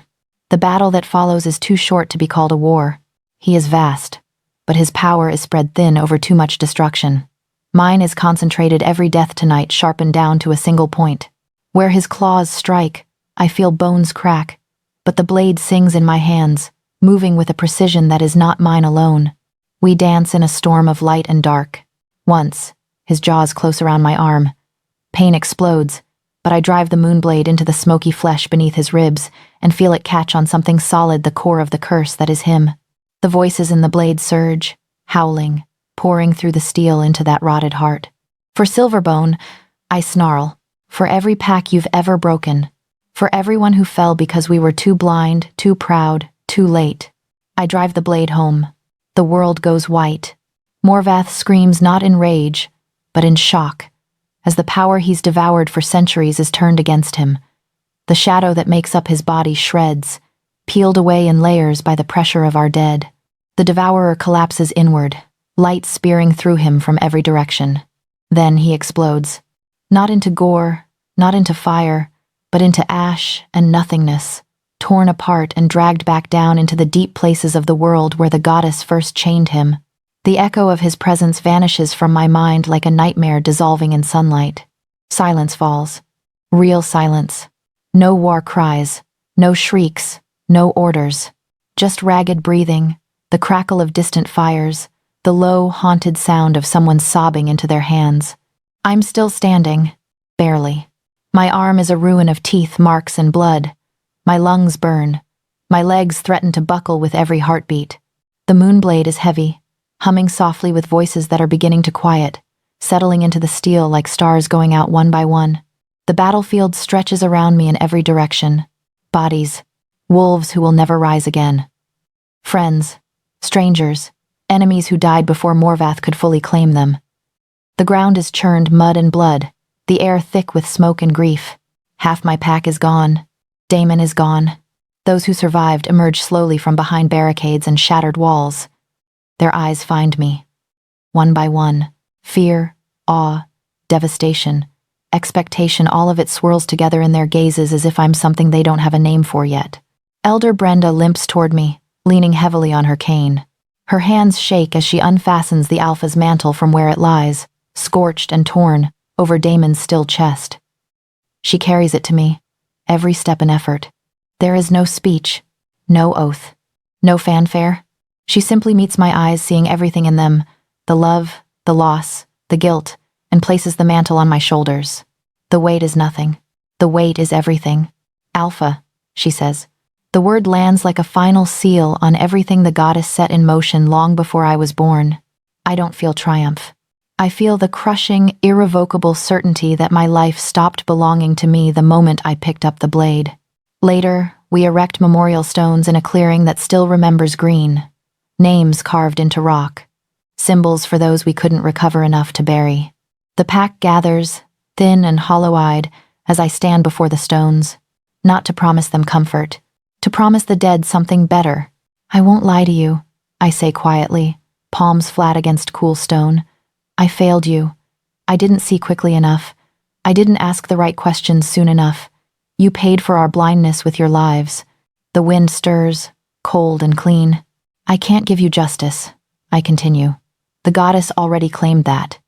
The battle that follows is too short to be called a war. He is vast, but his power is spread thin over too much destruction. Mine is concentrated every death tonight, sharpened down to a single point. Where his claws strike, I feel bones crack, but the blade sings in my hands, moving with a precision that is not mine alone. We dance in a storm of light and dark. Once, his jaws close around my arm. Pain explodes, but I drive the moonblade into the smoky flesh beneath his ribs and feel it catch on something solid, the core of the curse that is him. The voices in the blade surge, howling, pouring through the steel into that rotted heart. For Silverbone, I snarl. For every pack you've ever broken. For everyone who fell because we were too blind, too proud, too late. I drive the blade home. The world goes white. Morvath screams not in rage, but in shock, as the power he's devoured for centuries is turned against him. The shadow that makes up his body shreds, peeled away in layers by the pressure of our dead. The devourer collapses inward, light spearing through him from every direction. Then he explodes. Not into gore, not into fire, but into ash and nothingness, torn apart and dragged back down into the deep places of the world where the goddess first chained him. The echo of his presence vanishes from my mind like a nightmare dissolving in sunlight. Silence falls. Real silence. No war cries, no shrieks, no orders. Just ragged breathing, the crackle of distant fires, the low, haunted sound of someone sobbing into their hands. I'm still standing, barely. My arm is a ruin of teeth, marks, and blood. My lungs burn. My legs threaten to buckle with every heartbeat. The moonblade is heavy, humming softly with voices that are beginning to quiet, settling into the steel like stars going out one by one. The battlefield stretches around me in every direction. Bodies, wolves who will never rise again. Friends, strangers, enemies who died before Morvath could fully claim them. The ground is churned mud and blood, the air thick with smoke and grief. Half my pack is gone. Damon is gone. Those who survived emerge slowly from behind barricades and shattered walls. Their eyes find me. One by one, fear, awe, devastation, expectation, all of it swirls together in their gazes as if I'm something they don't have a name for yet. Elder Brenda limps toward me, leaning heavily on her cane. Her hands shake as she unfastens the Alpha's mantle from where it lies, scorched and torn, over Damon's still chest. She carries it to me, every step an effort. There is no speech, no oath, no fanfare. She simply meets my eyes, seeing everything in them, the love, the loss, the guilt, and places the mantle on my shoulders. The weight is nothing. The weight is everything. Alpha, she says. The word lands like a final seal on everything the goddess set in motion long before I was born. I don't feel triumph. I feel the crushing, irrevocable certainty that my life stopped belonging to me the moment I picked up the blade. Later, we erect memorial stones in a clearing that still remembers green. Names carved into rock. Symbols for those we couldn't recover enough to bury. The pack gathers, thin and hollow-eyed, as I stand before the stones. Not to promise them comfort. To promise the dead something better. I won't lie to you, I say quietly, palms flat against cool stone. I failed you. I didn't see quickly enough. I didn't ask the right questions soon enough. You paid for our blindness with your lives. The wind stirs, cold and clean. I can't give you justice, I continue. The goddess already claimed that.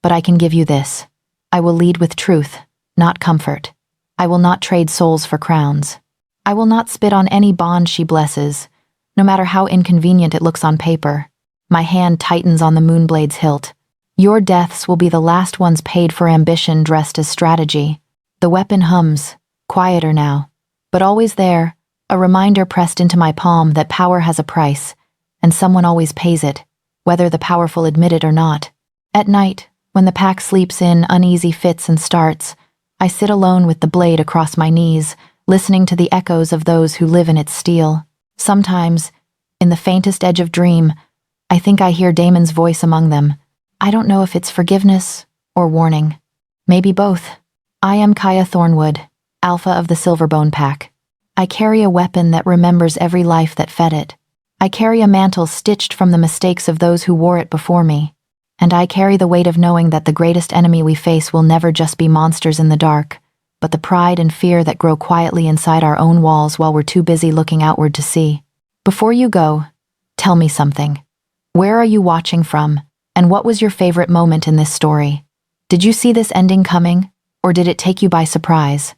But I can give you this. I will lead with truth, not comfort. I will not trade souls for crowns. I will not spit on any bond she blesses, no matter how inconvenient it looks on paper. My hand tightens on the Moonblade's hilt. Your deaths will be the last ones paid for ambition dressed as strategy. The weapon hums, quieter now, but always there, a reminder pressed into my palm that power has a price, and someone always pays it, whether the powerful admit it or not. At night, when the pack sleeps in uneasy fits and starts, I sit alone with the blade across my knees, listening to the echoes of those who live in its steel. Sometimes, in the faintest edge of dream, I think I hear Damon's voice among them. I don't know if it's forgiveness or warning. Maybe both. I am Kaya Thornwood, Alpha of the Silverbone Pack. I carry a weapon that remembers every life that fed it. I carry a mantle stitched from the mistakes of those who wore it before me. And I carry the weight of knowing that the greatest enemy we face will never just be monsters in the dark, but the pride and fear that grow quietly inside our own walls while we're too busy looking outward to see. Before you go, tell me something. Where are you watching from, and what was your favorite moment in this story? Did you see this ending coming, or did it take you by surprise?